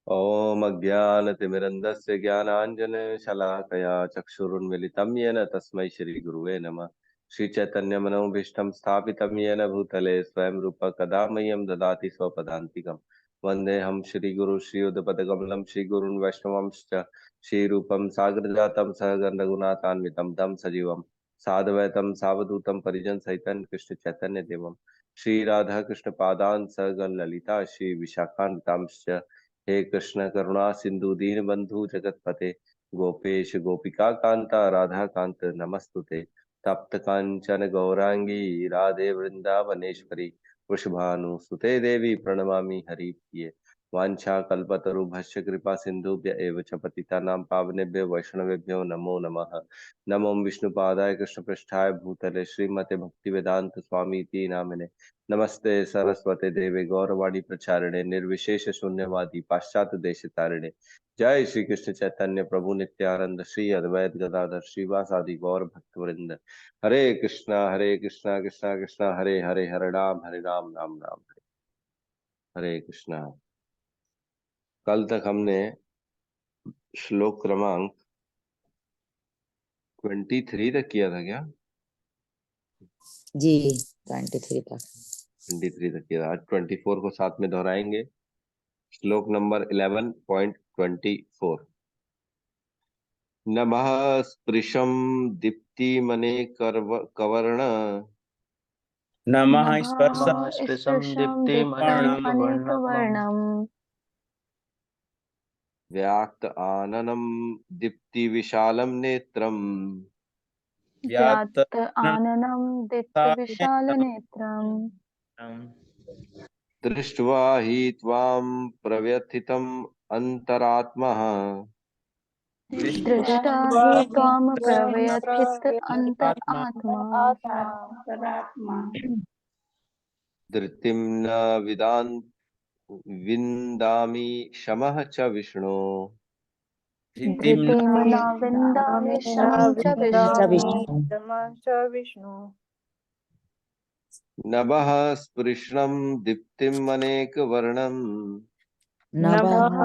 ॐ अज्ञानतिमिरन्धस्य ज्ञानाञ्जनशलाकया चक्षुरुन्मिलितं येन तस्मै श्रीगुरुवे नमः। श्रीचैतन्यमनोभीष्टं स्थापितं येन भूतले स्वयं रूपः कदा मह्यं ददाति स्वपदान्तिकम्। वन्देऽहं श्रीगुरु श्रीयुतपदकमलं श्रीगुरून् वैष्णवांश्च श्रीरूपं साग्रजातं सहगणरघुनाथान्वितं तं सजीवं साद्वैतं सावधूतं परिजनसहितं कृष्णचैतन्यदेवं श्रीराधा कृष्णपादान् सहगण ललिता श्री विशाखान्वितांश्च। हे कृष्ण करुणा सिंधु दीन बंधु जगतपते गोपेश गोपिका कांता राधा कांत नमस्तुते। तप्त कांचन गौरांगी राधे वृंदावनेश्वरी वृषभानुसुते देवी प्रणमामि हरिप्रिये। वाञ्छा कल्पतरुभ्यश्च कृपा सिन्धुभ्य एव च पतितानां पावनेभ्यो वैष्णवेभ्यो नमो नमः। नमो विष्णुपादाय कृष्णपृष्ठाय भूतले श्रीमते भक्तिवेदांत स्वामी इति नामिने। नमस्ते सरस्वते देवे गौरवाणी प्रचारिणे निर्विशेष शून्यवादी पाश्चात्य देश तारिणे। जय श्री कृष्ण चैतन्य प्रभु नित्यानंद श्री अद्वैत गदाधर श्रीवासादि गौर भक्त वृंद। हरे कृष्णा कृष्णा कृष्णा हरे हरे हरे राम राम राम हरे कृष्णा। कल तक हमने श्लोक क्रमांक 23 तक किया था क्या? जी 23 तक। 23 तक किया था। आज 24 को साथ में दोहराएंगे। श्लोक नंबर 11.24। नमः स्पृशं दीप्तिमने कवर्ण नमः नमः स्पर्शं स्पृशं दीप्तिमनेकवर्णं दीप्तम् अनेकवर्णम् व्याक्त आननं दीप्तिविशालं नेत्रम् व्यात्त आननं दीप्तविशालनेत्रम् दृष्ट्वा हि त्वां प्रव्यथितम् अंतरात्मः दृष्टा हि त्वां प्रव्यथित अन्तरात्मा। धृतिं न विदान् विन्दामि शमः च विष्णु। धृतिं न विन्दामि शमं च विष्णु। नभः स्पृशं दीप्तिमनेकवर्णम् नभः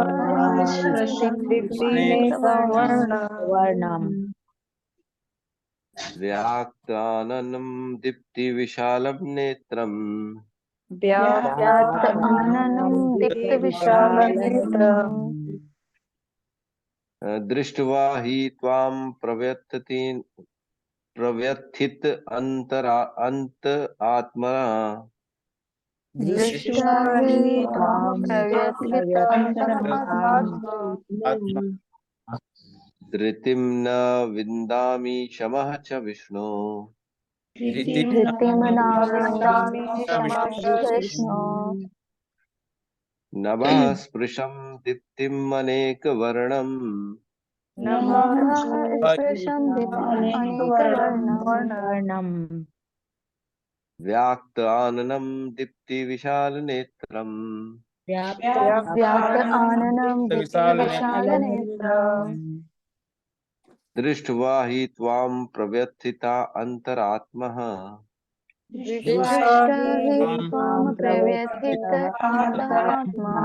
स्पृशं दीप्तिमेकवर्णम् वर्णम व्याक्ताननं दीप्तिविशालं नेत्रम् व्याप्त आननं दीप्तविशालनेत्रम् दृष्ट्वा हि त्वां प्रव्यथित अंत आत्मा दृष्ट्वा हि त्वां प्रव्यथित अन्तरात्मा। धृतिं न विन्दामि शमः च विष्णु। धृतिं न विन्दामि शमं च विष्णु। नभः स्पृशं दीप्तिमनेकवर्णम् नभः स्पृशं दीप्तिम् अनेकवर्णम् वर्णम व्याक्त आननं दीप्तिविशालनेत्रम् व्याप्त आननं दीप्तिविशालनेत्रम् दृष्ट्वा हि त्वां प्रव्यथिता अन्तरात्मः दृष्टा हि त्वां प्रव्यथित अन्तरात्मा।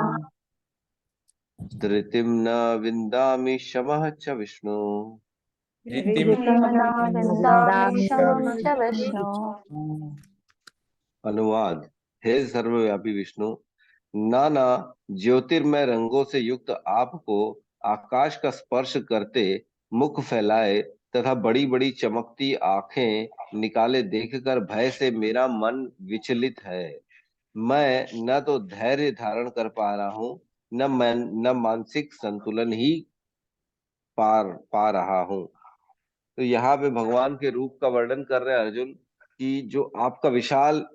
धृतिं न विन्दामि शमः च विष्णु। धृतिं न विन्दामि शमं च विष्णु। अनुवाद। हे सर्वव्यापी विष्णु, नाना ज्योतिर्मय रंगों से युक्त आपको आकाश का स्पर्श करते मुख फैलाए तथा बड़ी बड़ी चमकती आंखें निकाले देखकर भय से मेरा मन विचलित है। मैं न तो धैर्य धारण कर पा रहा हूँ, न मानसिक संतुलन ही पा रहा हूँ। तो यहाँ पे भगवान के रूप का वर्णन कर रहे हैं अर्जुन कि जो आपका विशाल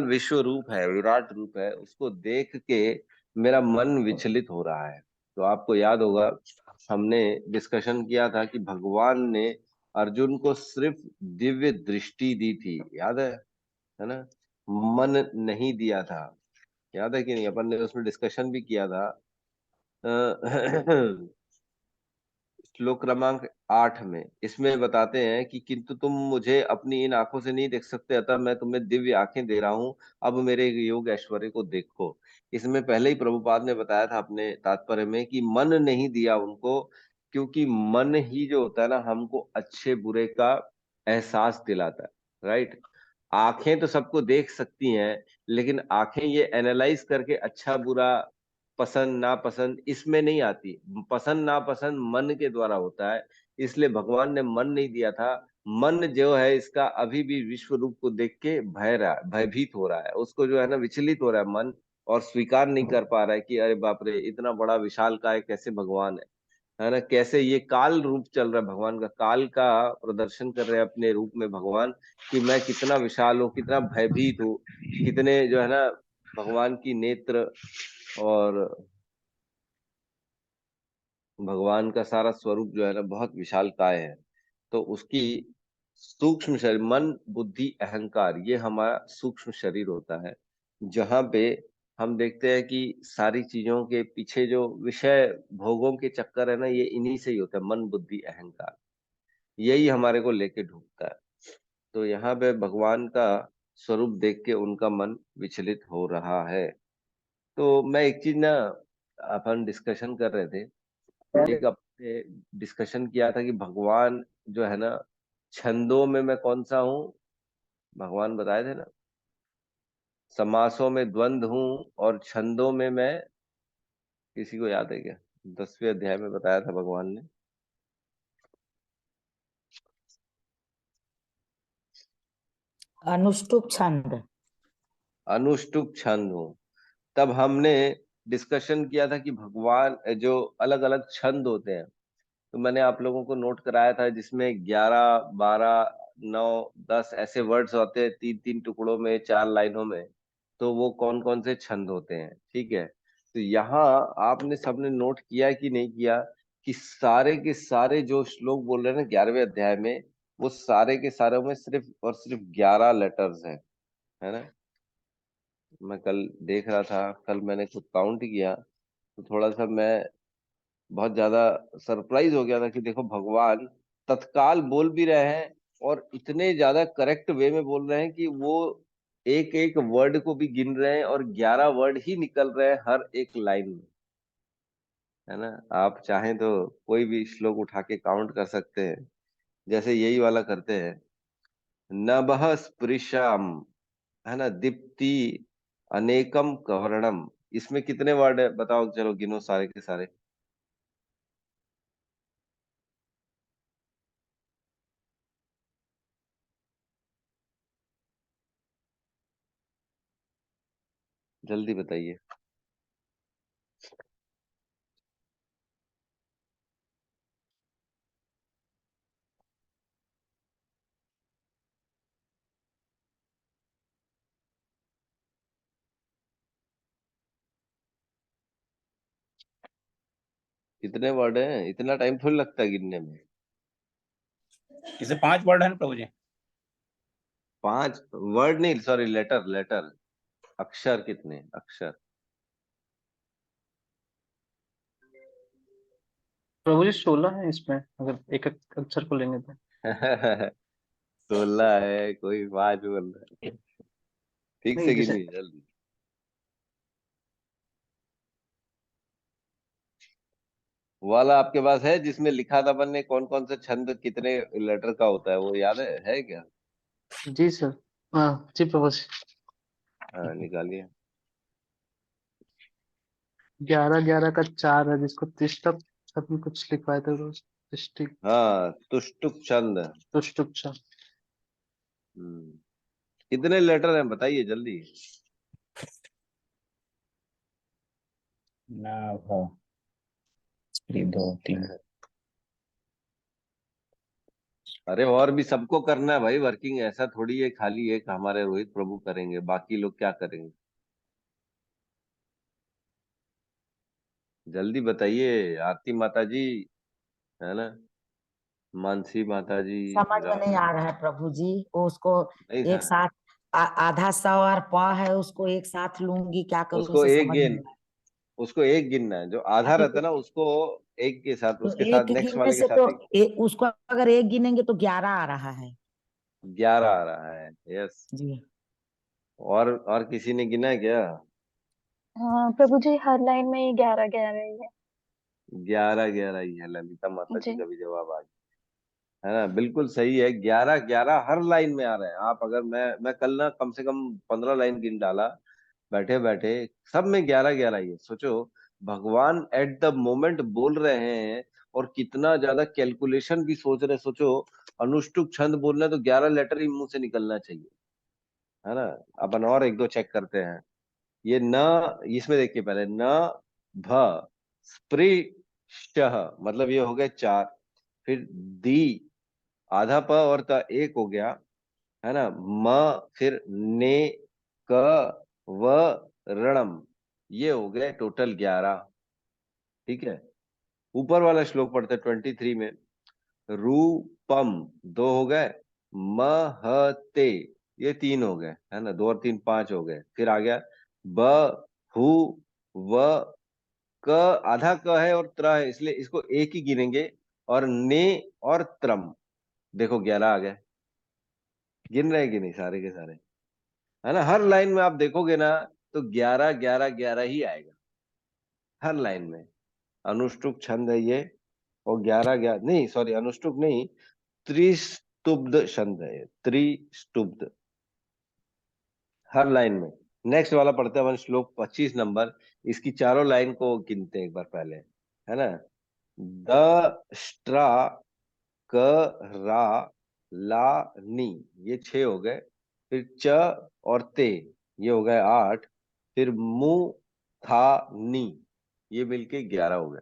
विश्व रूप है, विराट रूप है, उसको देख के मेरा मन विचलित हो रहा है। तो आपको याद होगा हमने डिस्कशन किया था कि भगवान ने अर्जुन को सिर्फ दिव्य दृष्टि दी थी, याद है ना? मन नहीं दिया था। याद है कि नहीं? अपन ने उसमें डिस्कशन भी किया था। श्लोक क्रमांक 8 में इसमें बताते हैं कि किंतु तुम मुझे अपनी इन आंखों से नहीं देख सकते, अतः मैं तुम्हें दिव्य आंखें दे रहा हूं, अब मेरे योग ऐश्वर्य को देखो। इसमें पहले ही प्रभुपाद ने बताया था अपने तात्पर्य में कि मन नहीं दिया उनको, क्योंकि मन ही जो होता है ना, हमको अच्छे बुरे का एहसास दिलाता है, राइट। आंखें तो सबको देख सकती हैं, लेकिन आंखें ये एनालाइज करके अच्छा बुरा, पसंद नापसंद इसमें नहीं आती। पसंद नापसंद मन के द्वारा होता है, इसलिए भगवान ने मन नहीं दिया था। मन जो है इसका अभी भी विश्व रूप को देख के भयभीत हो रहा है, उसको जो है ना विचलित हो रहा है मन, और स्वीकार नहीं कर पा रहा है कि अरे बाप रे, इतना बड़ा विशाल काय कैसे भगवान है ना, कैसे ये काल रूप चल रहा है भगवान का, काल का प्रदर्शन कर रहे हैं अपने रूप में भगवान, कि मैं कितना विशाल हूँ, कितना भयभीत हूँ, कितने जो है ना भगवान की नेत्र, और भगवान का सारा स्वरूप जो है ना बहुत विशाल काय है। तो उसकी सूक्ष्म शरीर, मन बुद्धि अहंकार, ये हमारा सूक्ष्म शरीर होता है, जहां पे हम देखते हैं कि सारी चीजों के पीछे जो विषय भोगों के चक्कर है ना, ये इन्हीं से ही होता है, मन बुद्धि अहंकार, यही हमारे को लेके ढूंढता है। तो यहाँ पे भगवान का स्वरूप देख के उनका मन विचलित हो रहा है। तो मैं एक चीज ना, अपन डिस्कशन कर रहे थे, एक अपने डिस्कशन किया था कि भगवान जो है ना, छंदों में मैं कौन सा हूँ, भगवान बताए थे ना, समासों में द्वंद्व हूँ, और छंदों में मैं, किसी को याद है क्या? 10वें अध्याय में बताया था भगवान ने। अनुष्टुप छंद। अनुष्टुप छंद हूँ। तब हमने डिस्कशन किया था कि भगवान जो अलग अलग छंद होते हैं, तो मैंने आप लोगों को नोट कराया था, जिसमें 11 12 9 10 ऐसे वर्ड्स होते हैं, 3 3 टुकड़ों में, 4 लाइनों में। तो वो कौन कौन से छंद होते हैं, ठीक है। तो यहाँ आपने सबने नोट किया कि नहीं किया, कि सारे के सारे जो श्लोक बोल रहे हैं ना 11वें अध्याय में, वो सारे के सारे में सिर्फ और सिर्फ 11 लेटर्स हैं, है ना। मैं कल देख रहा था, कल मैंने खुद काउंट किया, तो थोड़ा सा मैं बहुत ज्यादा सरप्राइज हो गया था कि देखो भगवान तत्काल बोल भी रहे हैं, और इतने ज्यादा करेक्ट वे में बोल रहे हैं कि वो एक एक वर्ड को भी गिन रहे हैं, और 11 वर्ड ही निकल रहे हैं हर एक लाइन में, है ना। आप चाहें तो कोई भी श्लोक उठा के काउंट कर सकते हैं, जैसे यही वाला करते हैं, नभः स्पृशाम, है ना, दीप्ति अनेकम कवर्णम। इसमें कितने वर्ड है बताओ, चलो गिनो सारे के सारे। जल्दी बताइए। कितने वर्ड हैं? इतना टाइम थोड़ी लगता है गिनने में। इसे 5 वर्ड है ना प्रभु जी। 5 वर्ड नहीं, सॉरी, लेटर लेटर, अक्षर कितने अक्षर? प्रभु जी 16 है इसमें, अगर एक एक अक्षर को लेंगे तो। 16 है, कोई 5 बोल रहा है। ठीक नहीं से जैसे गिनिए जल्दी। वाला आपके पास है जिसमें लिखा था अपन ने कौन कौन से छंद कितने लेटर का होता है, वो याद है क्या? जी सर। हाँ जी प्रभु जी। हाँ निकालिए। 11 का 4 है, जिसको तिष्टप छत में कुछ लिखवाए थे रोज। तिष्टिक हाँ, तुष्टुक छंद। तुष्टुप छंद। कितने लेटर हैं बताइए जल्दी। नभ, 2 3। अरे और भी सबको करना है भाई वर्किंग, ऐसा थोड़ी है खाली एक हमारे रोहित प्रभु करेंगे, बाकी लोग क्या करेंगे? जल्दी बताइए आरती माता जी, है ना, मानसी माता जी, समझ में नहीं राधा। आ रहा है प्रभु जी, वो उसको नहीं एक था, साथ आधा स और प है, उसको एक साथ लूंगी, क्या करूं, उसको उसे एक समझ में गिन, नहीं आ उसको एक गिनना है, जो आधा रहता है ना उसको एक के साथ, तो उसके एक साथ नेक्स्ट गिनने वाले के से साथ तो एक। उसको अगर एक गिनेंगे तो 11 आ रहा है। 11 आ रहा है, यस। जी। और किसी ने गिना है क्या? हाँ प्रभु जी, हर लाइन में ये 11 11 ही है। 11 11 ही है, ललिता माता जी जी। का भी जवाब आ गया, है ना? बिल्कुल सही है, 11 11 हर लाइन में आ रहे हैं। आप अगर मैं कल ना कम से कम 15 लाइन गिन डाला बैठे बैठे, सब में 11 11 ही है। सोचो, भगवान एट द मोमेंट बोल रहे हैं और कितना ज्यादा कैलकुलेशन भी सोच रहे हैं। सोचो, अनुष्टुप छंद बोलना है तो 11 लेटर ही मुंह से निकलना चाहिए, है ना? अपन और एक दो चेक करते हैं। ये न, इसमें देखिए पहले न, भ, स्प्री, शह, मतलब ये हो गए 4। फिर दी, आधा प और त एक हो गया, है ना? म, फिर ने, क, व, रणम, ये हो गए टोटल 11। ठीक है, ऊपर वाला श्लोक पढ़ते 23 में। रूपम 2 हो गए, महते ये 3 हो गए, है ना? 2 और 3 5 हो गए। फिर आ गया ब, हु, व, क, आधा क है और त्र है, इसलिए इसको एक ही गिनेंगे। और ने और त्रम, देखो 11 आ गए। गिन रहे हैं कि नहीं सारे के सारे, है ना? हर लाइन में आप देखोगे ना तो 11 11 11 ही आएगा, हर लाइन में। अनुष्टुप छंद है ये, और 11 11 नहीं, सॉरी, अनुष्टुप नहीं, त्रिस्तुब्ध छंद है ये, त्रिस्तुब्ध, हर लाइन में। नेक्स्ट वाला पढ़ते हैं अपन, श्लोक 25 नंबर। इसकी चारों लाइन को गिनते हैं एक बार पहले, है ना? द, स्ट्रा, क, रा, ला, नी, ये 6 हो गए। फिर च और ते, ये हो गए 8। फिर मु, था, नी, ये मिलके 11 हो गए,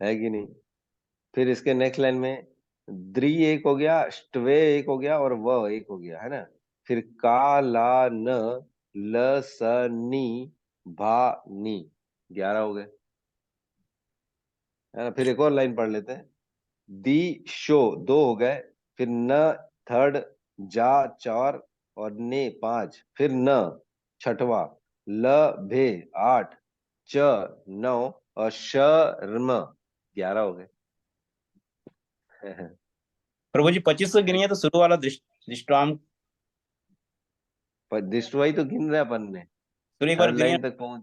है कि नहीं? फिर इसके नेक्स्ट लाइन में द्रि एक हो गया, स्ट्वे एक हो गया, और व एक हो गया, है ना? फिर का, ला, न, ल, स, नी, भा, नी, 11 हो गए, है ना? फिर एक और लाइन पढ़ लेते हैं। दी, शो 2 हो गए। फिर न, थर्ड, जा, 4, और ने 5। फिर न, छठवा, ल, भे 8, च 9, और शर्म 11 हो गए। प्रभु जी 25 से गिनिए तो शुरू वाला दृष्टांत पर दृष्टवाई तो गिन रहे अपन ने, शुरू एक बार थर्ड गिनिए। लाइन तक पहुंच,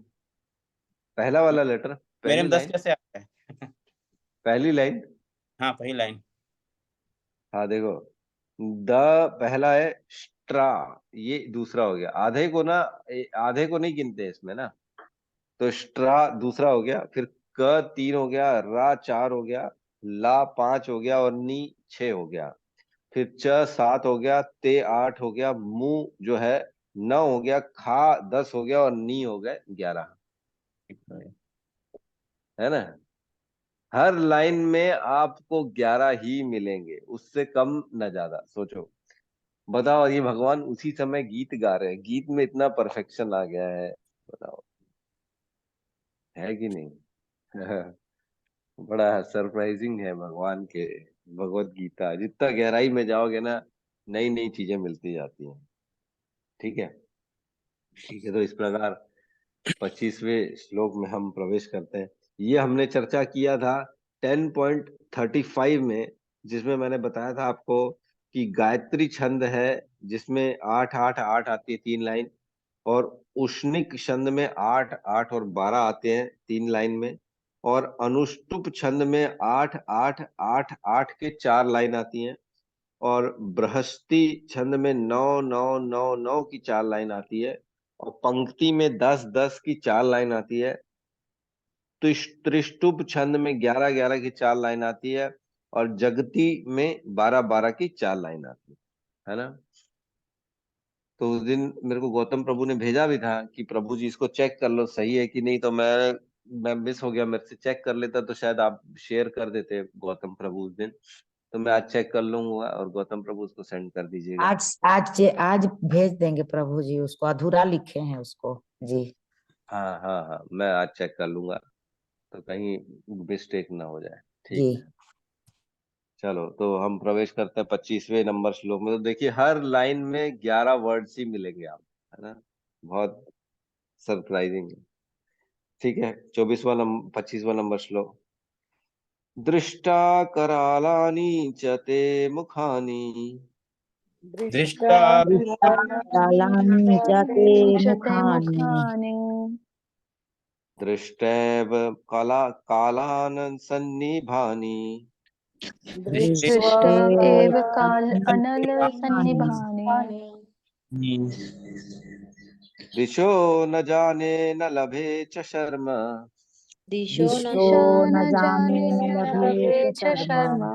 पहला वाला लेटर, मेरे पहली में 10 लाइन, कैसे आता है? पहली लाइन। हाँ पहली लाइन। हाँ देखो, द पहला है, स्ट्रा, ये दूसरा हो गया। आधे को ना, आधे को नहीं गिनते इसमें ना, तो स्ट्रा दूसरा हो गया। फिर क 3 हो गया, रा 4 हो गया, ला 5 हो गया, और नी 6 हो गया। फिर च 7 हो गया, ते 8 हो गया, मु जो है 9 हो गया, खा 10 हो गया, और नी हो गए 11, है ना? हर लाइन में आपको 11 ही मिलेंगे, उससे कम न ज्यादा। सोचो, बताओ, ये भगवान उसी समय गीत गा रहे हैं, गीत में इतना परफेक्शन आ गया है, बताओ, है कि नहीं? बड़ा सरप्राइजिंग है भगवान के भगवत गीता, जितना गहराई में जाओगे ना, नई नई चीजें मिलती जाती हैं। ठीक है, ठीक है, तो इस प्रकार 25वें श्लोक में हम प्रवेश करते हैं। ये हमने चर्चा किया था 10.35 में, जिसमें मैंने बताया था आपको कि गायत्री छंद है, जिसमें 8 8 8 आती है 3 लाइन, और उष्णिक छंद में 8 8 और 12 आते हैं 3 लाइन में, और अनुष्टुप छंद में 8 8 8 8 के 4 लाइन आती हैं, और बृहस्पति छंद में 9 9 9 9 की 4 लाइन आती है, और पंक्ति में 10 10 की 4 लाइन आती है। तो त्रिष्टुप छंद में 11 11 की 4 लाइन आती है, और जगती में 12 12 की 4 लाइन आती है ना? तो उस दिन मेरे को गौतम प्रभु ने भेजा भी था कि प्रभु जी इसको चेक कर लो सही है कि नहीं, तो मैं मिस हो गया, मेरे से चेक कर लेता तो शायद आप शेयर कर देते गौतम प्रभु उस दिन। तो मैं आज चेक कर लूंगा और गौतम प्रभु उसको सेंड कर दीजिएगा। आज भेज देंगे प्रभु जी, उसको अधूरा लिखे हैं उसको। जी। हाँ हाँ हाँ, मैं आज चेक कर लूंगा, तो कहीं मिस्टेक ना हो जाए। जी। ठीक है, चलो तो हम प्रवेश करते हैं 25वें नंबर श्लोक में। तो देखिए, हर लाइन में 11 वर्ड्स ही मिलेंगे आप, है ना? बहुत सरप्राइजिंग है। ठीक है, 25वां नंबर श्लोक। दृष्टा करालानि च ते मुखानि दृष्टा दृष्टाकारालानि च ते चते मुखानि मुखानि दृष्टैव कालान् सन्निभानि दृष्ट एव काल अनल दृष्टोऽनलानि सन्निभानि दिशो न जाने न लभे च शर्म दिशो दिशा न न जाने जाने न न लभे लभे च च शर्मा। शर्मा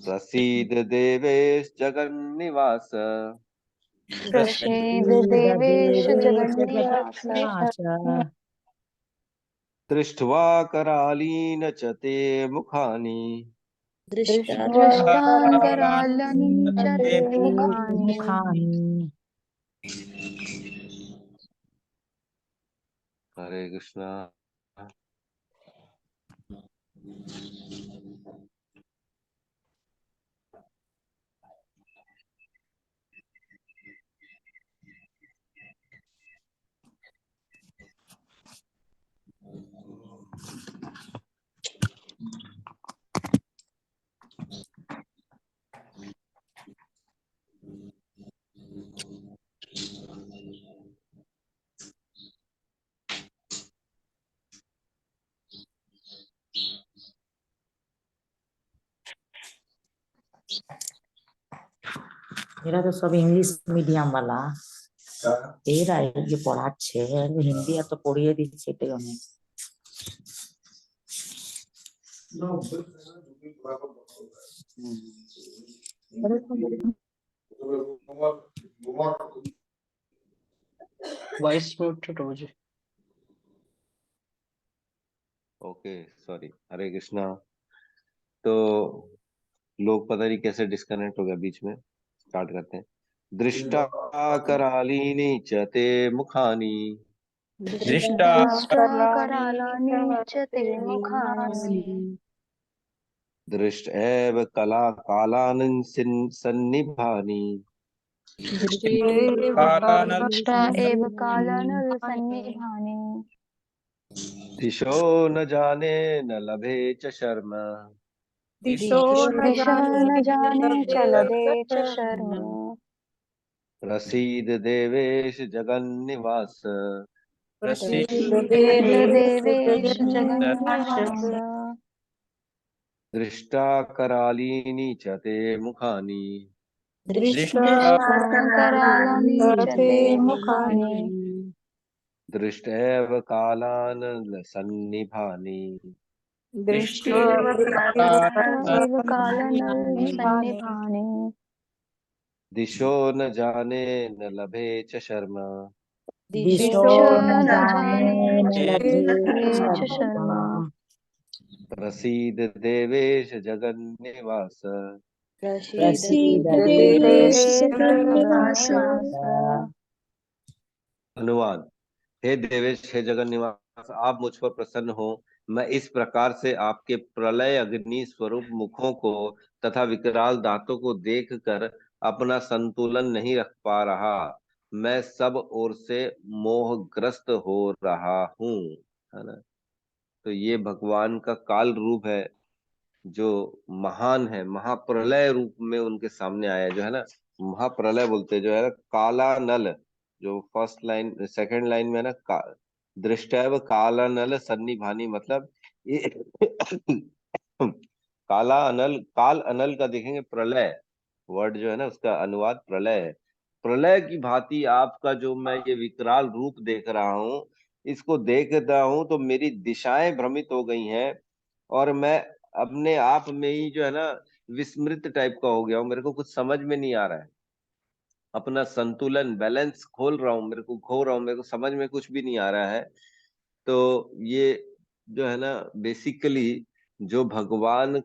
प्रसीद देवेश जगन्निवास प्रसीद प्रसीद देवेश देवेश जगन्निवास जगन्निवास। दृष्ट्वा करालीन च ते मुखानि दृष्टान्तरालनि च ते ते मुखानि मुखानि। हरे कृष्णा। मेरा तो सब इंग्लिश मीडियम वाला এরা যে পড়াচ্ছে হিন্দি এত পড়িয়ে দিচ্ছে এটাই অনেক। वॉइस म्यूटेड हो जी। Okay sorry. हरे कृष्णा। तो लोग पता नहीं कैसे डिस्कनेक्ट हो गया बीच में। स्टार्ट करते हैं। दृष्टा करालीनि च ते मुखानि दृष्टा दृष्टाकरालानि च ते मुखानि दृष्ट एव कालान् सन्निभानि कालानल दृष्टा एव कालानल सन्निभानि दिशो न जाने न लभे च शर्म दिशा न जाने च लभे च शर्मा प्रसीद देवेश जगन्निवास प्रसिद्ध प्रसीद देवेश जगन्निवास दृष्टा करालीनि च ते मुखानि दृष्टा दृष्टाकरालानि च ते मुखानि दृष्ट एव कालान् सन्निभानि दृष्टि दृष्टा एव कालानल सन्निभानि दिशो न जाने न लभे च शर्म दिशो दिशा न न जाने जाने न च लगे लभे च शर्मा। शर्मा प्रसीद देवेश जगन्निवास प्रसीद देवेश देवेश जगन्निवास। जगन्निवास अनुवाद। हे देवेश, हे जगन्निवास, आप मुझ पर प्रसन्न हो। मैं इस प्रकार से आपके प्रलय अग्नि स्वरूप मुखों को तथा विकराल दांतों को देखकर अपना संतुलन नहीं रख पा रहा। मैं सब ओर से मोहग्रस्त हो रहा हूँ, है ना। तो ये भगवान का काल रूप है, जो महान है, महाप्रलय रूप में उनके सामने आया, जो है ना। महाप्रलय बोलते हैं, जो है ना, काला नल। जो फर्स्ट लाइन सेकंड लाइन में है ना, दृष्टैव काला नल सन्निभानी, मतलब ये काला अनल, काल अनल का देखेंगे प्रलय वर्ड, जो है ना, उसका अनुवाद प्रलय है। प्रलय की भांति आपका जो मैं ये विकराल रूप देख रहा हूँ, इसको देखता हूं तो मेरी दिशाएं भ्रमित हो गई हैं, और मैं अपने आप में ही, जो है ना, विस्मृत टाइप का हो गया हूँ। मेरे को कुछ समझ में नहीं आ रहा है। अपना संतुलन, बैलेंस खोल रहा हूँ, मेरे को खो रहा हूँ, मेरे को समझ में कुछ भी नहीं आ रहा है। तो ये जो है ना, बेसिकली जो भगवान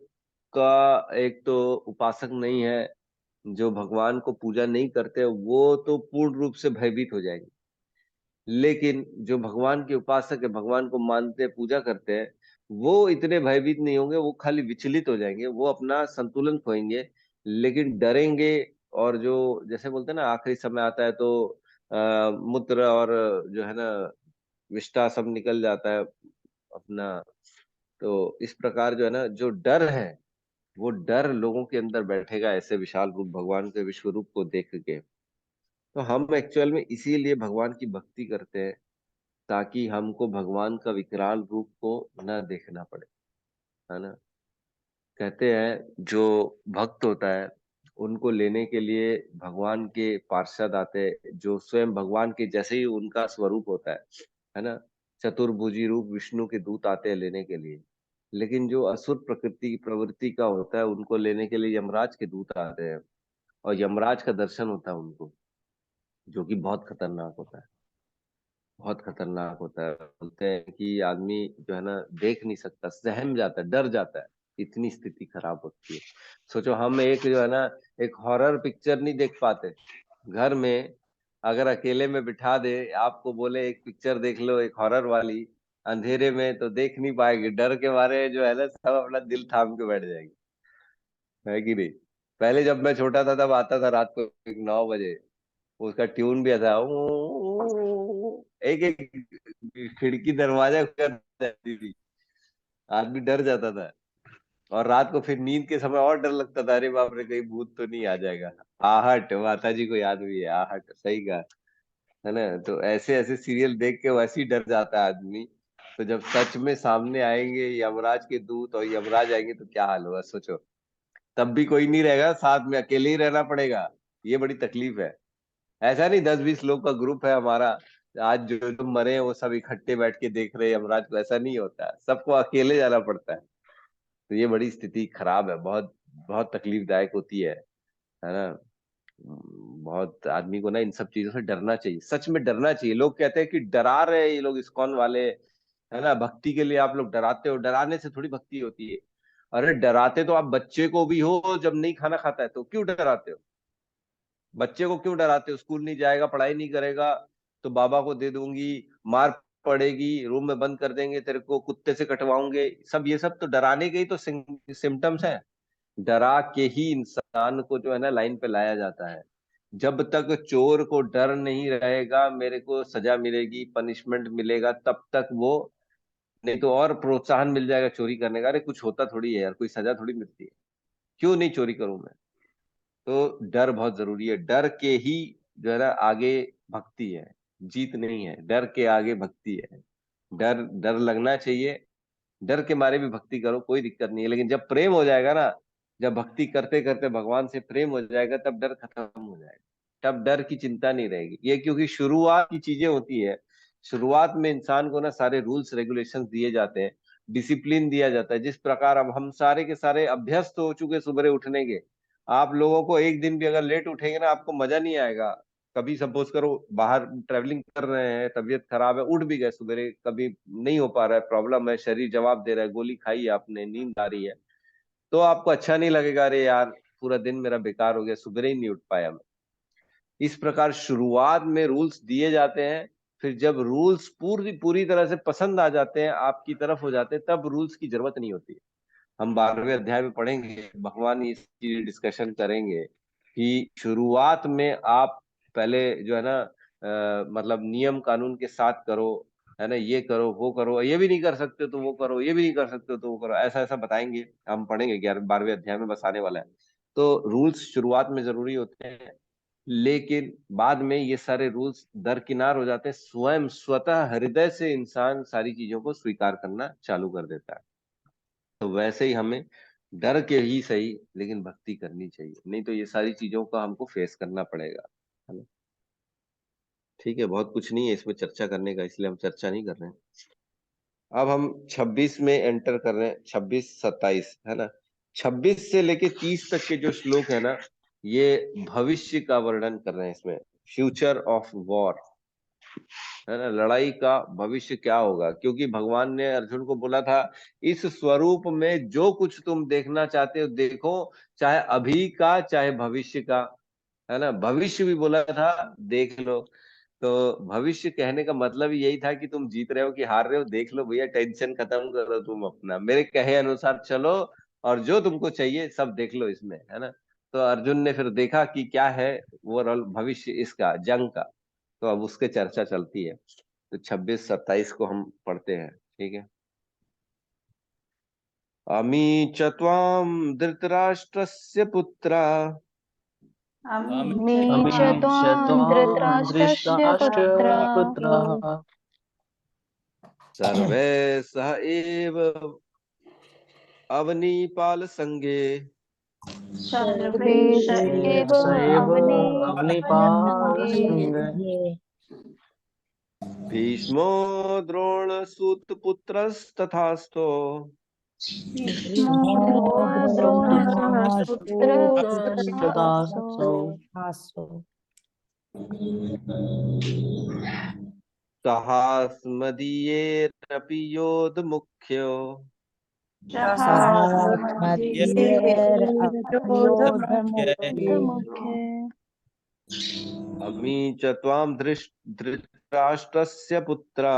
का एक तो उपासक नहीं है, जो भगवान को पूजा नहीं करते, वो तो पूर्ण रूप से भयभीत हो जाएंगे। लेकिन जो भगवान के उपासक है, भगवान को मानते हैं, पूजा करते हैं, वो इतने भयभीत नहीं होंगे। वो खाली विचलित हो जाएंगे, वो अपना संतुलन खोएंगे, लेकिन डरेंगे। और जो जैसे बोलते हैं ना, आखिरी समय आता है तो मूत्र और जो है ना, विष्टा सब निकल जाता है अपना। तो इस प्रकार जो है ना, जो डर है वो डर लोगों के अंदर बैठेगा ऐसे विशाल रूप भगवान के विश्व रूप को देख के। तो हम एक्चुअल में इसीलिए भगवान की भक्ति करते हैं, ताकि हमको भगवान का विकराल रूप को न देखना पड़े, है ना। कहते हैं जो भक्त होता है उनको लेने के लिए भगवान के पार्षद आते हैं, जो स्वयं भगवान के जैसे ही उनका स्वरूप होता है ना। चतुर्भुजी रूप विष्णु के दूत आते हैं लेने के लिए। लेकिन जो असुर प्रकृति की प्रवृत्ति का होता है उनको लेने के लिए यमराज के दूत आते हैं, और यमराज का दर्शन होता है उनको, जो कि बहुत खतरनाक होता है। बहुत खतरनाक होता है। बोलते हैं कि आदमी जो है ना देख नहीं सकता, सहम जाता है, डर जाता है, इतनी स्थिति खराब होती है। सोचो हम एक जो है ना एक हॉरर पिक्चर नहीं देख पाते घर में, अगर अकेले में बिठा दे आपको बोले एक पिक्चर देख लो एक हॉरर वाली अंधेरे में, तो देख नहीं पाएंगे, डर के मारे जो है ना सब अपना दिल थाम के बैठ जाएंगे, है कि नहीं। पहले जब मैं छोटा था तब आता था रात को 9 बजे, उसका ट्यून भी आता, एक एक खिड़की दरवाजा कर जाती थी, आदमी डर जाता था। और रात को फिर नींद के समय और डर लगता था, अरे बाप रे कहीं भूत तो नहीं आ जाएगा। आहट, माता जी को याद हुई है आहट, सही कहा, है ना। तो ऐसे ऐसे सीरियल देख के वैसे ही डर जाता है आदमी। तो जब सच में सामने आएंगे यमराज के दूत और यमराज आएंगे तो क्या हाल होगा सोचो। तब भी कोई नहीं रहेगा साथ में, अकेले ही रहना पड़ेगा, ये बड़ी तकलीफ है। ऐसा नहीं 10-20 लोग का ग्रुप है हमारा, आज जो जो मरे हैं वो सब इकट्ठे बैठ के देख रहे हैं यमराज को, ऐसा नहीं होता है, सबको अकेले जाना पड़ता है। तो ये बड़ी स्थिति खराब है, बहुत बहुत तकलीफदायक होती है ना। बहुत आदमी को ना इन सब चीजों से डरना चाहिए, सच में डरना चाहिए। लोग कहते हैं कि डरा रहे हैं ये लोग इस्कॉन वाले, है ना, भक्ति के लिए आप लोग डराते हो, डराने से थोड़ी भक्ति होती है। अरे डराते तो आप बच्चे को भी हो, जब नहीं खाना खाता है तो क्यों डराते हो? बच्चे को क्यों डराते हो? स्कूल नहीं जाएगा, पढ़ाई नहीं करेगा तो बाबा को दे दूंगी, मार पड़ेगी, रूम में बंद कर देंगे, तेरे को कुत्ते से कटवाऊंगे, सब ये सब तो डराने के ही तो सिम्टम्स है। डरा के ही इंसान को जो है ना लाइन पे लाया जाता है। जब तक चोर को डर नहीं रहेगा मेरे को सजा मिलेगी, पनिशमेंट मिलेगा, तब तक वो, नहीं तो और प्रोत्साहन मिल जाएगा चोरी करने का। अरे कुछ होता थोड़ी है यार, कोई सजा थोड़ी मिलती है, क्यों नहीं चोरी करूं मैं। तो डर बहुत जरूरी है, डर के ही जो है ना आगे भक्ति है, जीत नहीं है, डर के आगे भक्ति है। डर डर लगना चाहिए, डर के मारे भी भक्ति करो, कोई दिक्कत नहीं है। लेकिन जब प्रेम हो जाएगा ना, जब भक्ति करते करते भगवान से प्रेम हो जाएगा, तब डर खत्म हो जाएगा, तब डर की चिंता नहीं रहेगी। ये क्योंकि शुरुआत की चीजें होती है, शुरुआत में इंसान को ना सारे रूल्स रेगुलेशंस दिए जाते हैं, डिसिप्लिन दिया जाता है। जिस प्रकार अब हम सारे के सारे अभ्यस्त हो चुके सुबह उठने के, आप लोगों को एक दिन भी अगर लेट उठेंगे ना आपको मजा नहीं आएगा। कभी सपोज करो बाहर ट्रेवलिंग कर रहे हैं, तबीयत खराब है, उठ भी गए सुबह, कभी नहीं हो पा रहा है, प्रॉब्लम है, शरीर जवाब दे रहा है, गोली खाई है आपने, नींद आ रही है, तो आपको अच्छा नहीं लगेगा, अरे यार पूरा दिन मेरा बेकार हो गया, सुबह ही नहीं उठ पाया मैं। इस प्रकार शुरुआत में रूल्स दिए जाते हैं, फिर जब रूल्स पूरी पूरी तरह से पसंद आ जाते हैं, आपकी तरफ हो जाते हैं, तब रूल्स की जरूरत नहीं होती। हम 12वें अध्याय में पढ़ेंगे, भगवान इसकी डिस्कशन करेंगे कि शुरुआत में आप पहले जो है ना मतलब नियम कानून के साथ करो, है ना, ये करो वो करो, ये भी नहीं कर सकते तो वो करो, ये भी नहीं कर सकते तो वो करो, ऐसा ऐसा बताएंगे। हम पढ़ेंगे 12वें अध्याय में, बस आने वाला है। तो रूल्स शुरुआत में जरूरी होते हैं, लेकिन बाद में ये सारे रूल्स दरकिनार हो जाते हैं, स्वयं स्वतः हृदय से इंसान सारी चीजों को स्वीकार करना चालू कर देता है। तो वैसे ही हमें डर के ही सही लेकिन भक्ति करनी चाहिए, नहीं तो ये सारी चीजों का हमको फेस करना पड़ेगा, है ना। ठीक है, बहुत कुछ नहीं है इसमें चर्चा करने का, इसलिए हम चर्चा नहीं कर रहे हैं। अब हम 26 में एंटर कर रहे हैं, 26-27, है ना। 26 से लेके 30 तक के जो श्लोक है ना, ये भविष्य का वर्णन कर रहे हैं इसमें, फ्यूचर ऑफ वॉर, है ना, लड़ाई का भविष्य क्या होगा। क्योंकि भगवान ने अर्जुन को बोला था इस स्वरूप में जो कुछ तुम देखना चाहते हो देखो, चाहे अभी का चाहे भविष्य का, है ना, भविष्य भी बोला था देख लो। तो भविष्य कहने का मतलब यही था कि तुम जीत रहे हो कि हार रहे हो देख लो भैया, टेंशन खत्म करो, तुम अपना मेरे कहे अनुसार चलो, और जो तुमको चाहिए सब देख लो इसमें, है ना। तो अर्जुन ने फिर देखा कि क्या है ओवरऑल भविष्य इसका, जंग का। तो अब उसके चर्चा चलती है। तो 26-27 को हम पढ़ते हैं, ठीक है। अमी च त्वां धृतराष्ट्रस्य पुत्रा मी अमी च त्वां धृतराष्ट्रस्य पुत्रः पुत्रः सर्वे सह एव अवनीपाल संगे सर्वे स एव सैव अवनीपालसङ्गे अग्निपालसङ्गे भीष्मो द्रोणसूतपुत्रस्तथास्तो भीष्मो द्रोणपुत्रस्तथासो सहास्मदीयेरपि योधमुख्यो मुखे अमी च त्वां धृतराष्ट्रस्य पुत्रा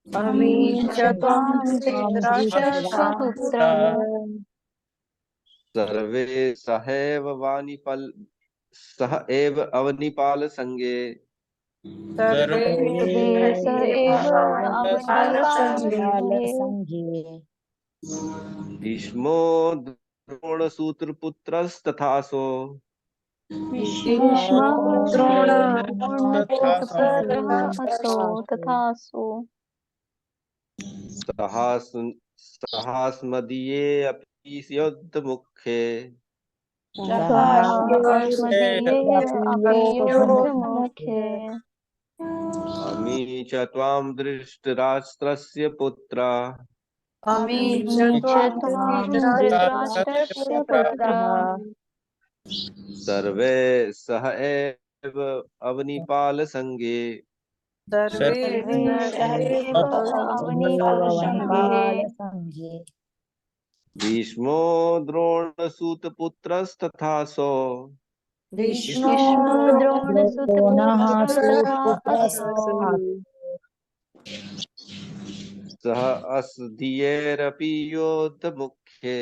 मी च त्वां धृतराष्ट्रस्य पुत्रः सर्वे सह एव अवनीपाल संगे सर्वे स एव अवनीपालसङ्गे भीष्मो द्रोणसूत्रपुत्रस्तथासो भीष्मो द्रोणपुत्रः असौ तथासो सहास्मदीये अपि युद्धमुखे सहास्मदीये अपि योद्धमुखे अमी च त्वां धृतराष्ट्रस्य पुत्रा मी च त्वां धृतराष्ट्रस्य पुत्रः सर्वे सह एव अवनीपाल संगे सर्वे स एव अवनीपालसङ्गे भीष्मो द्रोणसूतपुत्रस्तथासो भीष्मो द्रोणसुतपुत्रस्तथासो सह अस्मदीयैरपि योद्धमुखे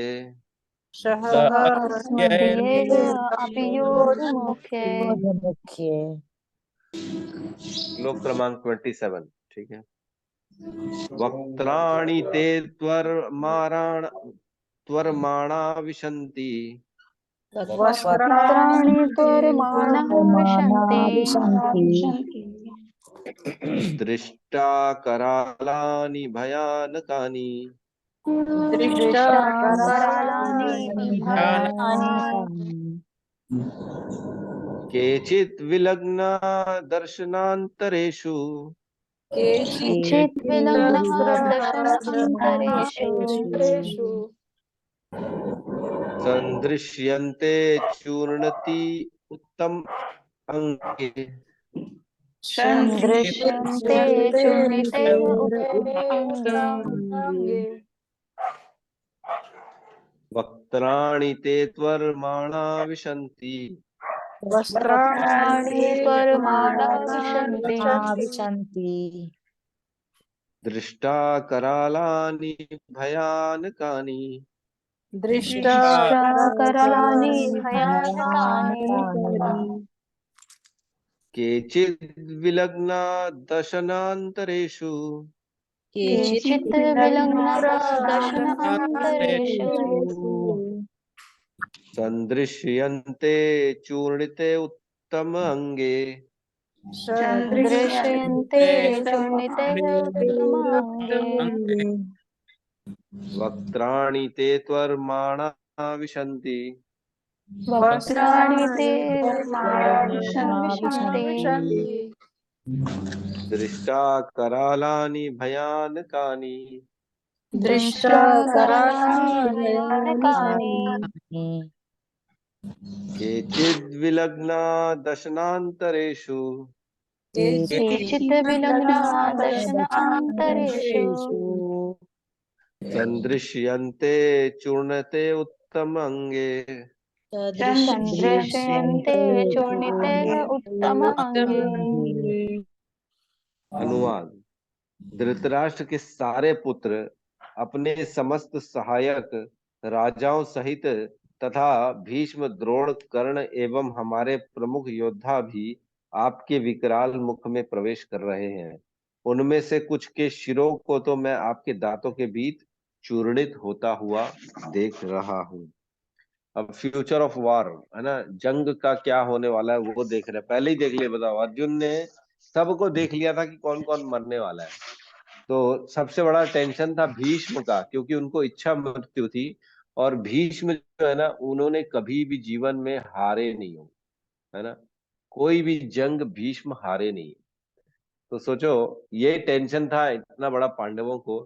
सहास्मदीये अपि योद्धमुखे श्लोक क्रमांक 27, ठीक है। वक्त्राणि ते त्वरमाणा विशन्ति वस्त्राणि त्वरमाणः विशन्ति दृष्टा करालानि भयानकानि दृष्टा करालानि भयानकानि केचित् विलग्ना दर्शनान्तरेषु केचित् विलग्नः दशनान्तरेषु सन्दृश्यन्ते चूर्णति उत्तम अंगे सन्दृश्यन्ते चूर्णिते उत्तमाङ्गे वक्त्राणि ते त्वरमाणा विशन्ति वस्त्राणि त्वरमाणा विशन्ति दृष्टा करालानि भयानकानि दृष्टा करालानि भयानकानि केचित् विलग्ना दशनान्तरेषु केचित् विलग्नः दशनान्तरेषु सन्दृश्यन्ते चूर्णिते उत्तम अंगे सन्दृश्यन्ते चूर्णिते उत्तमाङ्गे वक्त्राणि ते त्वरमाणा विशन्ति वस्त्राणि ते विशन्ति दृष्टा करालानि भयानकानि दृष्टा करालानि भयानकानि केचिद् विलग्ना दशनान्तरेषु केचित् विलग्ना दशनान्तरेषु सन्दृश्यन्ते चूर्णते उत्तम अंगे सन्दृश्यन्ते चूर्णिते उत्तमाङ्गे अनुवाद। धृतराष्ट्र के सारे पुत्र अपने समस्त सहायक राजाओं सहित तथा भीष्म द्रोण कर्ण एवं हमारे प्रमुख योद्धा भी आपके विकराल मुख में प्रवेश कर रहे हैं। उनमें से कुछ के शिरों को तो मैं आपके दांतों के बीच चूर्णित होता हुआ देख रहा हूँ। अब फ्यूचर ऑफ वॉर है ना, जंग का क्या होने वाला है वो देख रहे हैं। पहले ही देख लिया, बताओ, अर्जुन ने सबको देख लिया था कि कौन कौन मरने वाला है। तो सबसे बड़ा टेंशन था भीष्म का, क्योंकि उनको इच्छा मृत्यु थी। और भीष्म जो है ना, उन्होंने कभी भी जीवन में हारे नहीं हो, है ना, कोई भी जंग भीष्म हारे नहीं। तो सोचो, ये टेंशन था इतना बड़ा पांडवों को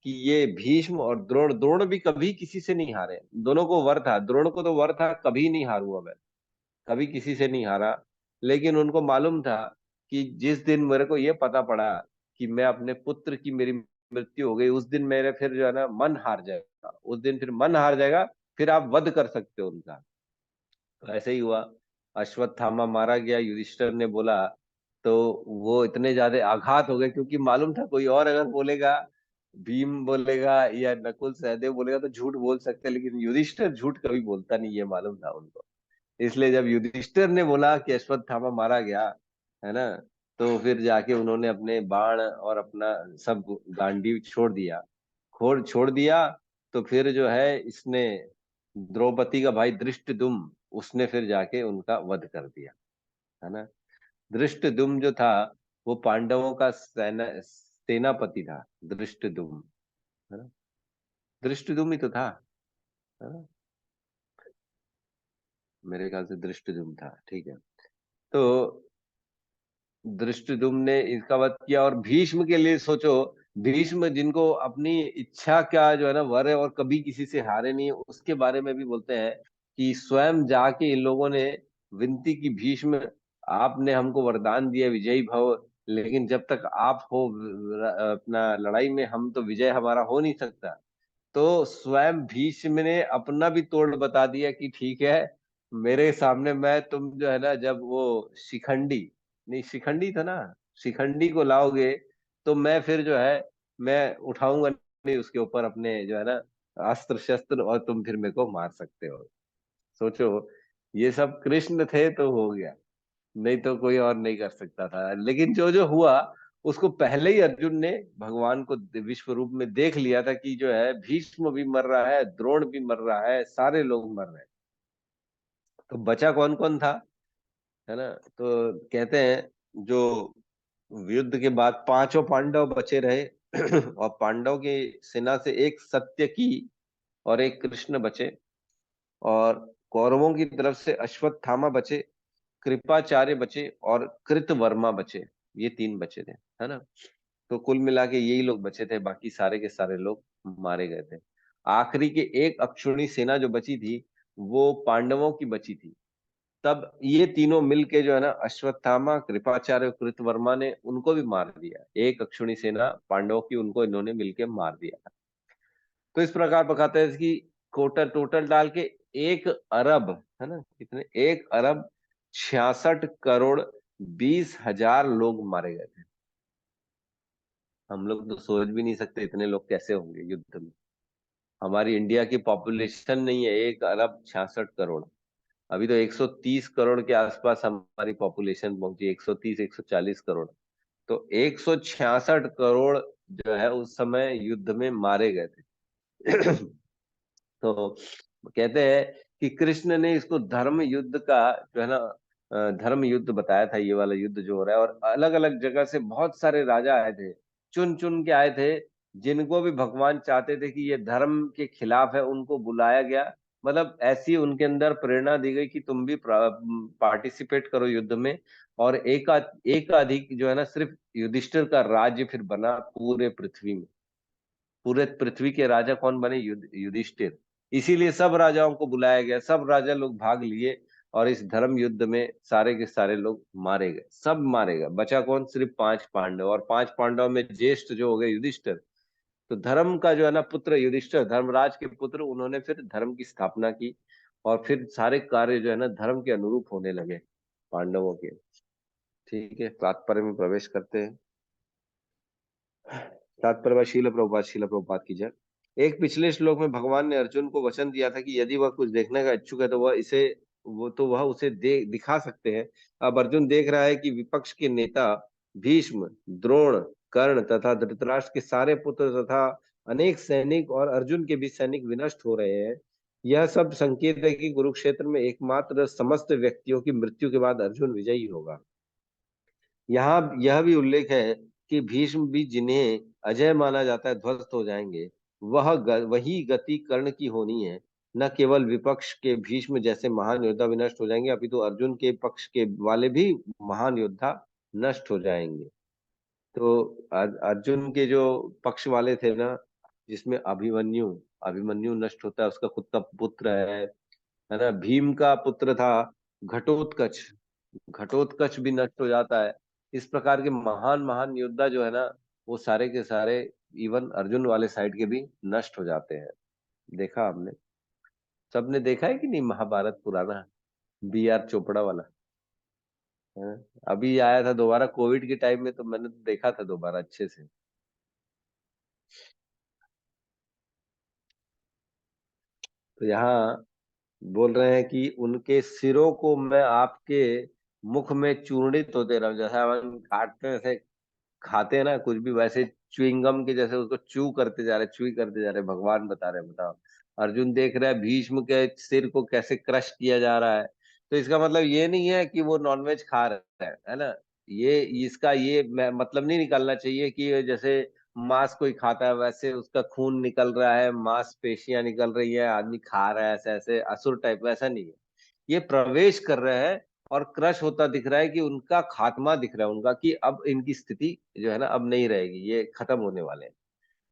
कि ये भीष्म और द्रोण, द्रोण भी कभी किसी से नहीं हारे। दोनों को वर था, द्रोण को तो वर था कभी नहीं हारूंगा मैं, कभी किसी से नहीं हारा। लेकिन उनको मालूम था कि जिस दिन मेरे को ये पता पड़ा कि मैं अपने पुत्र की, मेरी मृत्यु हो गई, उस दिन मेरे फिर जो है ना मन हार जाएगा, उस दिन फिर मन हार जाएगा, फिर आप वध कर सकते हो उनका। तो ऐसे ही हुआ, अश्वत्थामा मारा गया। युधिष्ठिर ने बोला तो वो इतने ज्यादा आघात हो गए, क्योंकि मालूम था कोई और अगर बोलेगा, भीम बोलेगा या नकुल सहदेव बोलेगा तो झूठ बोल सकते हैं, लेकिन युधिष्ठिर झूठ कभी बोलता नहीं, ये मालूम था उनको। इसलिए जब युधिष्ठिर ने बोला कि अश्वत्थामा मारा गया, है ना, तो फिर जाके उन्होंने अपने बाण और अपना सब गांडीव छोड़ दिया, खोड़ छोड़ दिया। तो फिर जो है इसने, द्रौपदी का भाई धृष्टद्युम्न, उसने फिर जाके उनका वध कर दिया, है ना। धृष्टद्युम्न जो था वो पांडवों का सेनापति था, धृष्टद्युम्न, है ना, धृष्टद्युम्न ही तो था, है ना, मेरे ख्याल से धृष्टद्युम्न था, ठीक है। तो धृष्टद्युम्न ने इसका वध किया। और भीष्म के लिए सोचो, भीष्म जिनको अपनी इच्छा का जो है ना वर है और कभी किसी से हारे नहीं है, उसके बारे में भी बोलते हैं कि स्वयं जाके इन लोगों ने विनती की, भीष्म आपने हमको वरदान दिया विजयी भव, लेकिन जब तक आप हो अपना लड़ाई में, हम तो विजय हमारा हो नहीं सकता। तो स्वयं भीष्म ने अपना भी तोड़ बता दिया कि ठीक है, मेरे सामने मैं, तुम जो है ना, जब वो शिखंडी, नहीं शिखंडी था ना, शिखंडी को लाओगे तो मैं फिर जो है, मैं उठाऊंगा नहीं उसके ऊपर अपने जो है ना अस्त्र शस्त्र, और तुम फिर मेरे को मार सकते हो। सोचो, ये सब कृष्ण थे तो हो गया, नहीं तो कोई और नहीं कर सकता था। लेकिन जो जो हुआ, उसको पहले ही अर्जुन ने भगवान को विश्व रूप में देख लिया था कि जो है भीष्म भी मर रहा है, द्रोण भी मर रहा है, सारे लोग मर रहे हैं। तो बचा कौन कौन था, है ना। तो कहते हैं जो युद्ध के बाद पांचों पांडव बचे रहे और पांडव की सेना से एक सत्यकी और एक कृष्ण बचे, और कौरवों की तरफ से अश्वत्थामा बचे, कृपाचार्य बचे और कृतवर्मा बचे। ये तीन बचे थे, है ना। तो कुल मिला के यही लोग बचे थे, बाकी सारे के सारे लोग मारे गए थे। आखिरी के एक अक्षुणी सेना जो बची थी, वो पांडवों की बची थी। तब ये तीनों मिलके जो है ना, अश्वत्थामा, कृपाचार्य और कृतवर्मा ने उनको भी मार दिया। एक अक्षुणी सेना पांडवों की, उनको इन्होंने मिलके मार दिया। तो इस प्रकार बताते हैं कि टोटल टोटल डाल के 1 अरब, है ना, कितने, 1 अरब 66 करोड़ 20 हजार लोग मारे गए थे। हम लोग तो सोच भी नहीं सकते इतने लोग कैसे होंगे युद्ध में। हमारी इंडिया की पॉपुलेशन नहीं है 1 अरब 66 करोड़, अभी तो 130 करोड़ के आसपास हमारी पॉपुलेशन पहुंची, 130 140 करोड़। तो 166 करोड़ जो है उस समय युद्ध में मारे गए थे। तो कहते हैं कि कृष्ण ने इसको धर्म युद्ध का जो है ना, धर्म युद्ध बताया था, ये वाला युद्ध जो हो रहा है। और अलग अलग जगह से बहुत सारे राजा आए थे, चुन चुन के आए थे, जिनको भी भगवान चाहते थे कि ये धर्म के खिलाफ है, उनको बुलाया गया। मतलब ऐसी उनके अंदर प्रेरणा दी गई कि तुम भी पार्टिसिपेट करो युद्ध में। और एक अधिक जो है ना, सिर्फ युधिष्ठिर का राज्य फिर बना पूरे पृथ्वी में। पूरे पृथ्वी के राजा कौन बने, युधिष्ठिर। इसीलिए सब राजाओं को बुलाया गया, सब राजा लोग भाग लिए, और इस धर्म युद्ध में सारे के सारे लोग मारे गए, सब मारे गए। बचा कौन, सिर्फ 5 पांडव, और 5 पांडव में ज्येष्ठ जो हो गए युधिष्ठिर। तो धर्म का जो है ना पुत्र युधिष्ठिर, धर्मराज के पुत्र, उन्होंने फिर धर्म की स्थापना की, और फिर सारे कार्य जो है ना धर्म के अनुरूप होने लगे पांडवों के। ठीक है, तात्पर्य में प्रवेश करते हैं। तात्पर्य शील प्रभुपाद की जय। एक पिछले श्लोक में भगवान ने अर्जुन को वचन दिया था कि यदि वह कुछ देखने का इच्छुक है तो वह उसे दिखा सकते हैं। अब अर्जुन देख रहा है कि विपक्ष के नेता भीष्म, द्रोण, कर्ण तथा धृतराष्ट्र के सारे पुत्र तथा अनेक सैनिक और अर्जुन के भी सैनिक विनष्ट हो रहे हैं, यह सब संकेत है कि कुरुक्षेत्र में एकमात्र समस्त व्यक्तियों की मृत्यु के बाद अर्जुन विजयी होगा। यहाँ यह भी उल्लेख है कि भीष्म भी जिन्हें अजय माना जाता है ध्वस्त हो जाएंगे, वही गति कर्ण की होनी है। न केवल विपक्ष के भीष्म जैसे महान योद्धा विनष्ट हो जाएंगे, अपितु अर्जुन के पक्ष के वाले भी महान योद्धा नष्ट हो जाएंगे। तो अर्जुन के जो पक्ष वाले थे ना, जिसमें अभिमन्यु अभिमन्यु नष्ट होता है, उसका खुद का पुत्र है ना। भीम का पुत्र था घटोत्कच, घटोत्कच भी नष्ट हो जाता है। इस प्रकार के महान महान योद्धा जो है ना, वो सारे के सारे इवन अर्जुन वाले साइड के भी नष्ट हो जाते हैं। देखा आपने, सबने देखा है कि नहीं महाभारत पुराना, B.R. चोपड़ा वाला? हाँ? अभी आया था दोबारा कोविड के टाइम में, तो मैंने तो देखा था दोबारा अच्छे से। तो यहाँ बोल रहे हैं कि उनके सिरों को मैं आपके मुख में चूर्णित होते रहा हूं। जैसा हम काटते हैं, ऐसे खाते हैं ना कुछ भी, वैसे च्युइंगम के जैसे उसको चू करते जा रहे, चुई करते जा रहे। भगवान बता रहे हैं, बताओ। अर्जुन देख रहा है भीष्म के सिर को कैसे क्रश किया जा रहा है। तो इसका मतलब ये नहीं है कि वो नॉनवेज खा रहे हैं, है ना। ये इसका ये मतलब नहीं निकालना चाहिए कि ये जैसे मांस कोई खाता है वैसे उसका खून निकल रहा है, मांसपेशियां निकल रही है, आदमी खा रहा है, ऐसे ऐसे असुर टाइप, वैसा नहीं है। ये प्रवेश कर रहे हैं और क्रश होता दिख रहा है, कि उनका खात्मा दिख रहा है उनका, कि अब इनकी स्थिति जो है ना अब नहीं रहेगी, ये खत्म होने वाले हैं।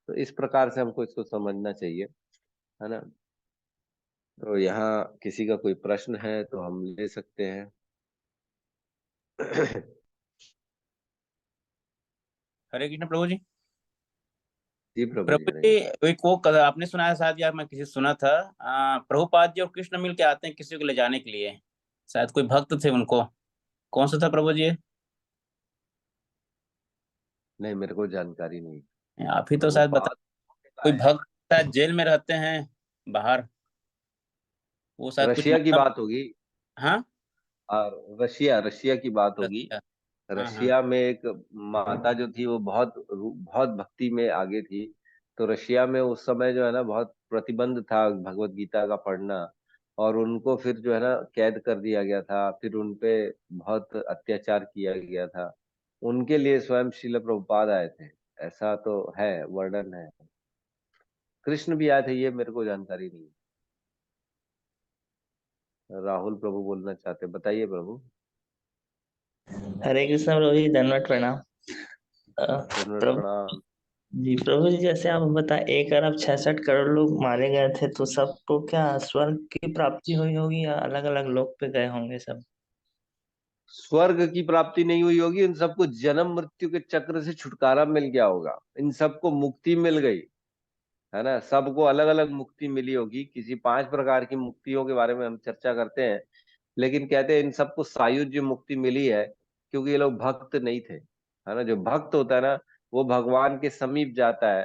तो इस प्रकार से हमको इसको समझना चाहिए, है ना। तो यहाँ किसी का कोई प्रश्न है तो हम ले सकते हैं। हरे कृष्ण प्रभु जी। जी प्रभु जी, प्रभु हरे जी, कृष्ण। एक वो कथा आपने सुना है शायद, या मैं किसी सुना था, प्रभुपाद जी और कृष्ण मिल के आते हैं किसी को ले जाने के लिए, शायद कोई भक्त थे उनको, कौन सा था प्रभु जी? नहीं, मेरे को जानकारी नहीं। आप ही तो शायद बता, प्रभुपाद कोई भक्त शायद जेल में रहते हैं बाहर, वो शायद कुछ रशिया की मतलब। बात होगी। हाँ, और रशिया रशिया की बात होगी। अच्छा। हाँ हाँ। रशिया में एक माता जो थी, वो बहुत बहुत भक्ति में आगे थी। तो रशिया में उस समय जो है ना बहुत प्रतिबंध था भगवत गीता का पढ़ना, और उनको फिर जो है ना कैद कर दिया गया था, फिर उनपे बहुत अत्याचार किया गया था। उनके लिए स्वयं श्रील प्रभुपाद आए थे, ऐसा तो है, वर्णन है। कृष्ण भी आए थे, ये मेरे को जानकारी नहीं है। राहुल प्रभु बोलना चाहते, बताइए प्रभु। हरे कृष्ण प्रभु जी, दंडवत प्रणाम। धन्यवाद, प्रभु प्रणाम। जी, प्रभु जी जैसे आप बता 1 अरब 66 करोड़ लोग मारे गए थे, तो सबको क्या स्वर्ग की प्राप्ति हुई होगी या अलग अलग लोक पे गए होंगे सब? स्वर्ग की प्राप्ति नहीं हुई होगी, इन सबको जन्म मृत्यु के चक्र से छुटकारा मिल गया होगा, इन सबको मुक्ति मिल गई, है ना। सबको अलग अलग मुक्ति मिली होगी, किसी 5 प्रकार की मुक्तियों के बारे में हम चर्चा करते हैं। लेकिन कहते हैं इन सबको सायुज्य मुक्ति मिली है, क्योंकि ये लोग भक्त नहीं थे, है ना। जो भक्त होता है ना, वो भगवान के समीप जाता है।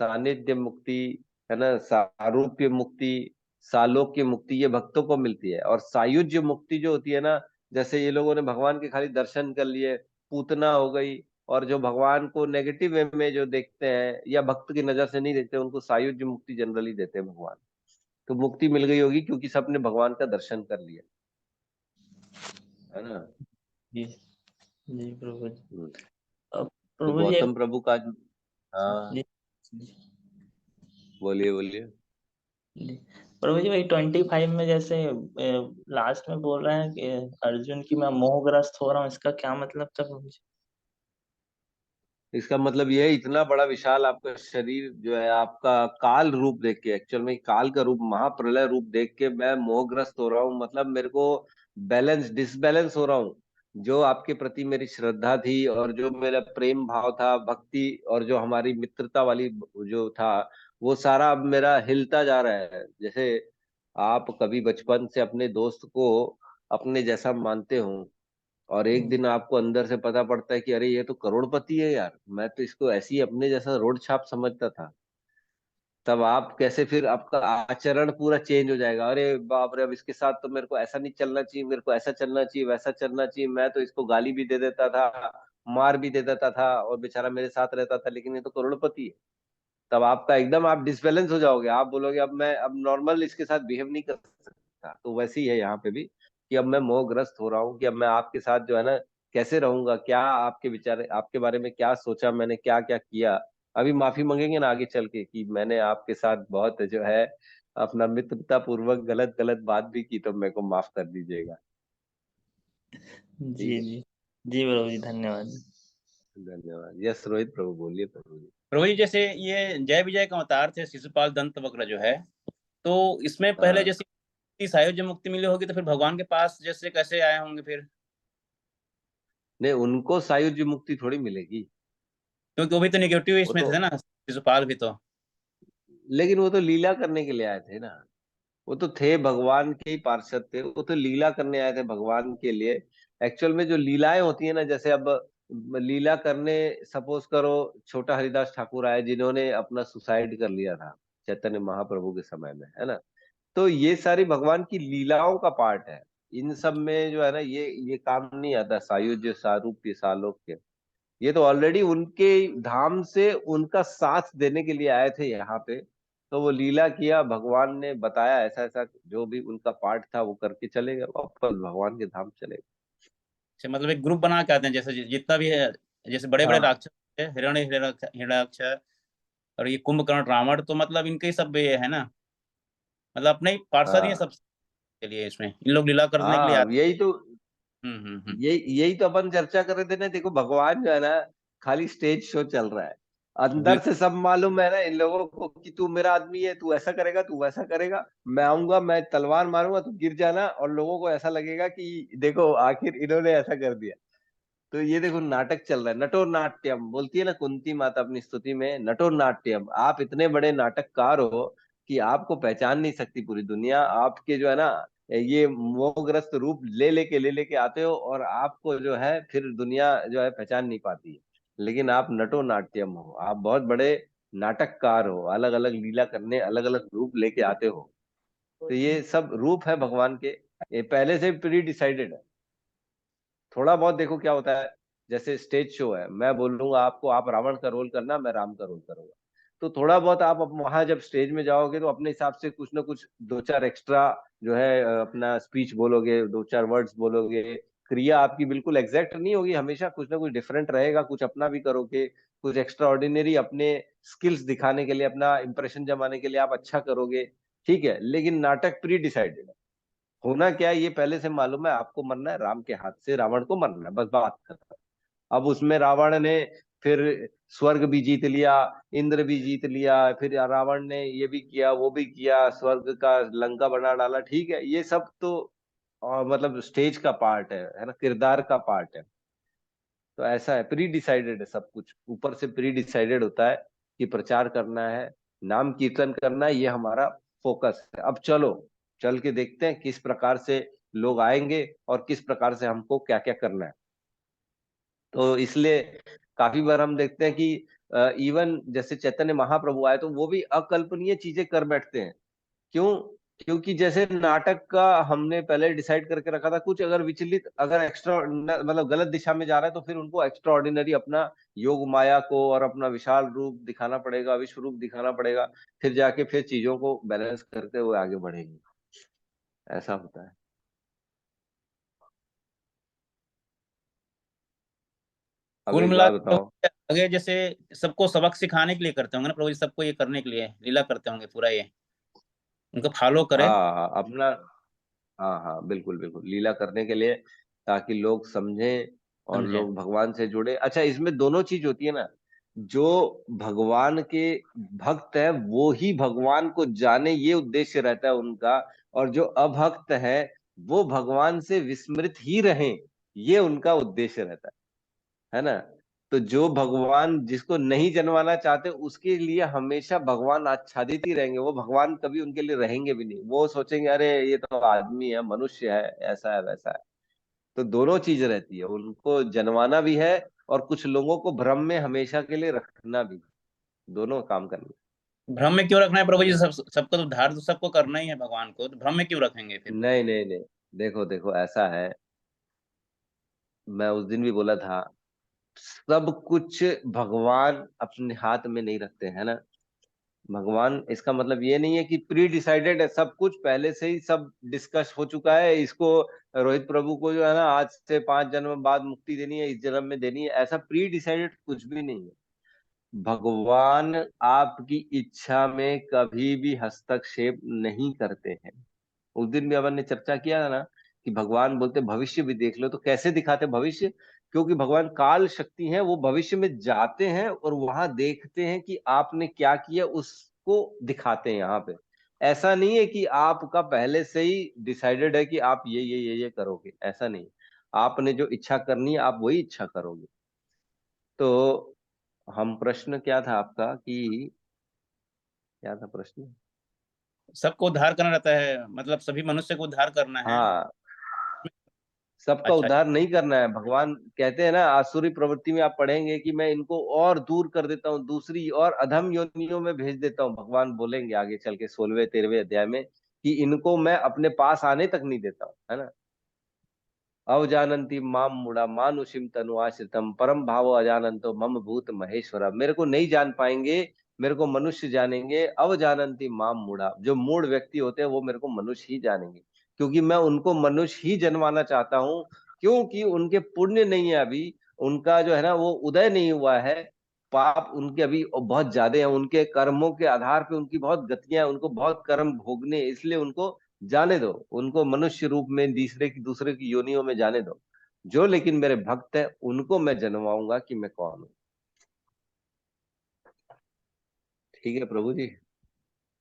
सानिध्य मुक्ति, है ना, सारूप्य मुक्ति, सालोक्य मुक्ति, ये भक्तों को मिलती है। और सायुज्य मुक्ति जो होती है ना, जैसे ये लोगों ने भगवान के खाली दर्शन कर लिए, पूतना हो गई, और जो भगवान को नेगेटिव वे में जो देखते हैं या भक्त की नजर से नहीं देखते, उनको सायुज्य मुक्ति जनरली देते हैं भगवान। तो मुक्ति मिल गई होगी, क्योंकि सबने भगवान का दर्शन कर लिया, है ना। जी जी प्रभु जी। हम्म। अब तो प्रभु जी गौतम प्रभु का, हाँ, जी जी बोलिए बोलिए। जी। प्रभु जी, वही 25 में जैसे लास्ट में बोल रहे हैं कि अर्जुन की मैं मोहग्रस्त हो रहा हूँ, इसका क्या मतलब था प्रभु जी? इसका मतलब ये है, इतना बड़ा विशाल आपका शरीर जो है, आपका काल रूप देख के, एक्चुअल में काल का रूप, महाप्रलय रूप देख के मैं मोहग्रस्त हो रहा हूँ। मतलब मेरे को डिसबैलेंस हो रहा हूँ। जो आपके प्रति मेरी श्रद्धा थी, और जो मेरा प्रेम भाव था, भक्ति, और जो हमारी मित्रता वाली जो था, वो सारा अब मेरा हिलता जा रहा है। जैसे आप कभी बचपन से अपने दोस्त को अपने जैसा मानते हो, और एक दिन आपको अंदर से पता पड़ता है कि अरे ये तो करोड़पति है यार, मैं तो इसको ऐसी अपने जैसा रोड छाप समझता था। तब आप कैसे, फिर आपका आचरण पूरा चेंज हो जाएगा। अरे बाप रे, अब इसके साथ तो मेरे को ऐसा नहीं चलना चाहिए, मेरे को ऐसा चलना चाहिए, वैसा चलना चाहिए। मैं तो इसको गाली भी दे देता था, मार भी दे देता था और बेचारा मेरे साथ रहता था, लेकिन ये तो करोड़पति है। तब आपका एकदम आप डिसबैलेंस हो जाओगे, आप बोलोगे अब मैं अब नॉर्मल इसके साथ बिहेव नहीं कर सकता। तो वैसे ही है यहाँ पे भी, कि अब मैं मोहग्रस्त हो रहा हूँ कि अब मैं आपके साथ जो है ना कैसे रहूंगा, क्या आपके विचार, आपके बारे में क्या सोचा मैंने, क्या क्या किया। अभी माफी मांगेंगे ना आगे चल के कि मैंने आपके साथ बहुत जो है अपना मित्रता पूर्वक गलत गलत बात भी की, तो मेरे को माफ कर दीजिएगा। जी ठीक है, जी। जी प्रभु जी, धन्यवाद। धन्यवाद। यस रोहित प्रभु, बोलिए प्रभु जी। प्रभु जी, जैसे ये जय विजय का अवतार थे शिशुपाल दंत वक्र जो है, तो इसमें पहले हाँ, जैसे सायुज्य मुक्ति मिली होगी, तो फिर भगवान के पास जैसे कैसे आए होंगे फिर? नहीं उनको सायुज्य मुक्ति थोड़ी मिलेगी। क्योंकि वो भी तो निगेटिव वो इसमें तो, थे ना, शिशुपाल भी तो। लेकिन वो तो लीला करने के लिए आए थे ना। वो तो थे भगवान के ही पार्षद थे, वो तो लीला करने आए थे भगवान के लिए। एक्चुअल में जो लीलाएं होती है ना, जैसे अब लीला करने, सपोज करो छोटा हरिदास ठाकुर आए जिन्होंने अपना सुसाइड कर लिया था चैतन्य महाप्रभु के समय में, है ना। तो ये सारी भगवान की लीलाओं का पार्ट है। इन सब में जो है ना ये काम नहीं आता सायुज्य सारूप्य सालोक्य। ये तो ऑलरेडी उनके धाम से उनका साथ देने के लिए आए थे यहाँ पे। तो वो लीला किया, भगवान ने बताया ऐसा ऐसा, जो भी उनका पार्ट था वो करके चले गए, वापस भगवान के धाम चले गए। अच्छा, मतलब एक ग्रुप बना के आते हैं, जैसे जितना भी है, जैसे बड़े बड़े हाँ राक्षस है, हिरण्याक्ष और ये कुंभकर्ण रावण, तो मतलब इनके ही सब ये है ना, मतलब अपने ही पार्षद ही हैं हाँ सब के लिए, इसमें इन लोग लीला करने के लिए हाँ, आते यही तो, हैं। यही तो अपन चर्चा कर रहे थे ना। देखो भगवान जो है ना, खाली स्टेज शो चल रहा है, अंदर बिल्कुल। से सब मालूम है ना इन लोगों को कि तू मेरा आदमी है, तू ऐसा करेगा, तू वैसा करेगा। मैं आऊंगा, मैं तलवार मारूंगा, तू गिर जाना, और लोगों को ऐसा लगेगा कि देखो आखिर इन्होंने ऐसा कर दिया। तो ये देखो नाटक चल रहा है, नटो नाट्यम बोलती है ना कुंती माता अपनी स्तुति में, नटो नाट्यम। आप इतने बड़े नाटककार हो कि आपको पहचान नहीं सकती पूरी दुनिया, आपके जो है ना ये मोहग्रस्त रूप ले लेके आते हो, और आपको जो है फिर दुनिया जो है पहचान नहीं पाती है। लेकिन आप नटो नाट्यम हो, आप बहुत बड़े नाटककार हो, अलग अलग लीला करने अलग अलग रूप लेके आते हो। तो ये सब रूप है भगवान के, ये पहले से प्री डिसाइडेड है। थोड़ा बहुत देखो क्या होता है, जैसे स्टेज शो है, मैं बोलूंगा आपको आप रावण का रोल करना, मैं राम का रोल करूंगा। तो थोड़ा बहुत आप वहां जब स्टेज में जाओगे तो अपने हिसाब से कुछ ना कुछ दो चार एक्स्ट्रा जो है अपना स्पीच बोलोगे, दो चार वर्ड्स बोलोगे। क्रिया आपकी बिल्कुल एग्जैक्ट नहीं होगी, हमेशा कुछ ना कुछ डिफरेंट रहेगा, कुछ अपना भी करोगे, कुछ एक्स्ट्रा ऑर्डिनरी अपने स्किल्स दिखाने के लिए, अपना इंप्रेशन जमाने के लिए आप अच्छा करोगे। ठीक है, लेकिन नाटक प्री डिसाइडेड है। होना क्या है ये पहले से मालूम है, आपको मरना है राम के हाथ से, रावण को मरना है, बस बात खत्म। अब उसमें रावण ने फिर स्वर्ग भी जीत लिया, इंद्र भी जीत लिया, फिर रावण ने ये भी किया वो भी किया, स्वर्ग का लंका बना डाला। ठीक है, ये सब तो मतलब स्टेज का पार्ट है ना, किरदार का पार्ट है। तो ऐसा है, प्री डिसाइडेड है सब कुछ, ऊपर से प्री डिसाइडेड होता है कि प्रचार करना है, नाम कीर्तन करना है, ये हमारा फोकस है। अब चलो चल के देखते हैं किस प्रकार से लोग आएंगे और किस प्रकार से हमको क्या क्या करना है। तो इसलिए काफी बार हम देखते हैं कि इवन जैसे चैतन्य महाप्रभु आए तो वो भी अकल्पनीय चीजें कर बैठते हैं। क्यों? क्योंकि जैसे नाटक का हमने पहले डिसाइड करके रखा था, कुछ अगर विचलित, अगर एक्स्ट्रा मतलब गलत दिशा में जा रहा है, तो फिर उनको एक्स्ट्रा ऑर्डिनरी अपना योग माया को और अपना विशाल रूप दिखाना पड़ेगा, विश्व रूप दिखाना पड़ेगा। फिर जाके फिर चीजों को बैलेंस करते हुए आगे बढ़ेंगे। ऐसा होता है। अब कुल एक मिला बात के बताओ। तो आगे जैसे सबको सबक सिखाने के लिए करते होंगे ना प्रभु जी, सबको ये करने के लिए लीला करते होंगे पूरा, ये उनको फॉलो करे। हाँ हाँ, अपना, हाँ हाँ बिल्कुल बिल्कुल, लीला करने के लिए, ताकि लोग समझें और समझे? लोग भगवान से जुड़े। अच्छा, इसमें दोनों चीज होती है ना, जो भगवान के भक्त है वो ही भगवान को जाने, ये उद्देश्य रहता है उनका। और जो अभक्त है वो भगवान से विस्मृत ही रहें, ये उनका उद्देश्य रहता है ना। तो जो भगवान जिसको नहीं जनवाना चाहते उसके लिए हमेशा भगवान आच्छादित ही रहेंगे, वो भगवान कभी उनके लिए रहेंगे भी नहीं। वो सोचेंगे अरे ये तो आदमी है, मनुष्य है, ऐसा है वैसा है। तो दोनों चीज रहती है, उनको जनवाना भी है और कुछ लोगों को भ्रम में हमेशा के लिए रखना भी, दोनों काम करना भ्रम में क्यों रखना है प्रभु है जी? ना। सबको तो उद्धार तो सबको करना ही है भगवान को, तो भ्रम में क्यों रखेंगे फिर? नहीं नहीं नहीं, देखो देखो ऐसा है, मैं उस दिन भी बोला था सब कुछ भगवान अपने हाथ में नहीं रखते हैं ना। भगवान, इसका मतलब ये नहीं है कि प्री डिसाइडेड है, सब कुछ पहले से ही सब डिस्कस हो चुका है। इसको रोहित प्रभु को जो है ना आज से 5 जन्म बाद मुक्ति देनी है, इस जन्म में देनी है, ऐसा प्री डिसाइडेड कुछ भी नहीं है। भगवान आपकी इच्छा में कभी भी हस्तक्षेप नहीं करते हैं। उस दिन भी अपन ने चर्चा किया था ना कि भगवान बोलते भविष्य भी देख लो, तो कैसे दिखाते भविष्य? क्योंकि भगवान काल शक्ति हैं, वो भविष्य में जाते हैं और वहां देखते हैं कि आपने क्या किया, उसको दिखाते हैं यहाँ पे। ऐसा नहीं है कि आपका पहले से ही डिसाइडेड है कि आप ये करोगे, ऐसा नहीं। आपने जो इच्छा करनी है आप वही इच्छा करोगे। तो हम प्रश्न क्या था आपका कि क्या था प्रश्न? सबको उद्धार करना रहता है, मतलब सभी मनुष्य को उद्धार करना है। हाँ, सबका अच्छा। उद्धार नहीं करना है। भगवान कहते हैं ना, आसुरी प्रवृत्ति में आप पढ़ेंगे कि मैं इनको और दूर कर देता हूँ, दूसरी और अधम योनियों में भेज देता हूँ। भगवान बोलेंगे आगे चल के 16वें 13वें अध्याय में कि इनको मैं अपने पास आने तक नहीं देता हूँ, है ना। अवजानंती माम मूढ़ा मानुषिम तनु आश्रितम परम भावो अजानंतो मम भूत महेश्वरा। मेरे को नहीं जान पाएंगे, मेरे को मनुष्य जानेंगे। अवजानंती माम मूढ़ा, जो मूढ़ व्यक्ति होते हैं वो मेरे को मनुष्य ही जानेंगे, क्योंकि मैं उनको मनुष्य ही जन्माना चाहता हूँ। क्योंकि उनके पुण्य नहीं है अभी, उनका जो है ना वो उदय नहीं हुआ है। पाप उनके अभी बहुत ज्यादा है, उनके कर्मों के आधार पे उनकी बहुत गतियां हैं, उनको बहुत कर्म भोगने हैं, इसलिए उनको जाने दो। उनको मनुष्य रूप में दूसरे की योनियों में जाने दो। जो लेकिन मेरे भक्त है उनको मैं जनवाऊंगा कि मैं कौन हूं। ठीक है प्रभु जी, है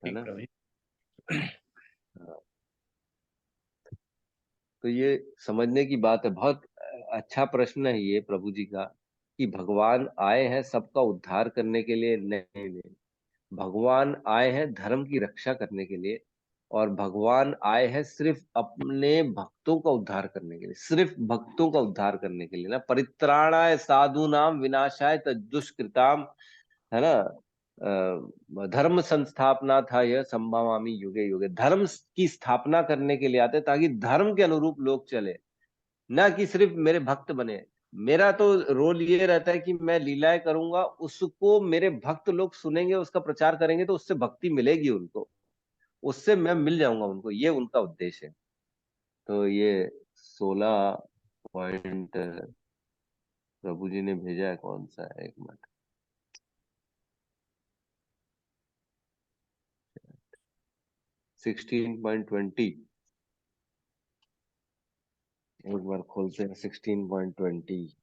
ठीक ना। प्रभु जी। हाँ, तो ये समझने की बात है। बहुत अच्छा प्रश्न है ये प्रभु जी का कि भगवान आए हैं सबका उद्धार करने के लिए। नहीं नहीं, भगवान आए हैं धर्म की रक्षा करने के लिए। और भगवान आए हैं सिर्फ अपने भक्तों का उद्धार करने के लिए, सिर्फ भक्तों का उद्धार करने के लिए ना। परित्राणाय साधूनाम विनाशाय दुष्कृताम, है ना। धर्म संस्थापना था यह संभवामी युगे युगे। धर्म की स्थापना करने के लिए आते ताकि धर्म के अनुरूप लोग चले, ना कि सिर्फ मेरे भक्त बने। मेरा तो रोल ये रहता है कि मैं लीलाएं करूंगा, उसको मेरे भक्त लोग सुनेंगे, उसका प्रचार करेंगे, तो उससे भक्ति मिलेगी उनको, उससे मैं मिल जाऊंगा उनको, ये उनका उद्देश्य है। तो ये 16 पॉइंट प्रभु जी ने भेजा है, कौन सा है, एक मिनट। 16.20, एक बार खोलते हैं। 16.20,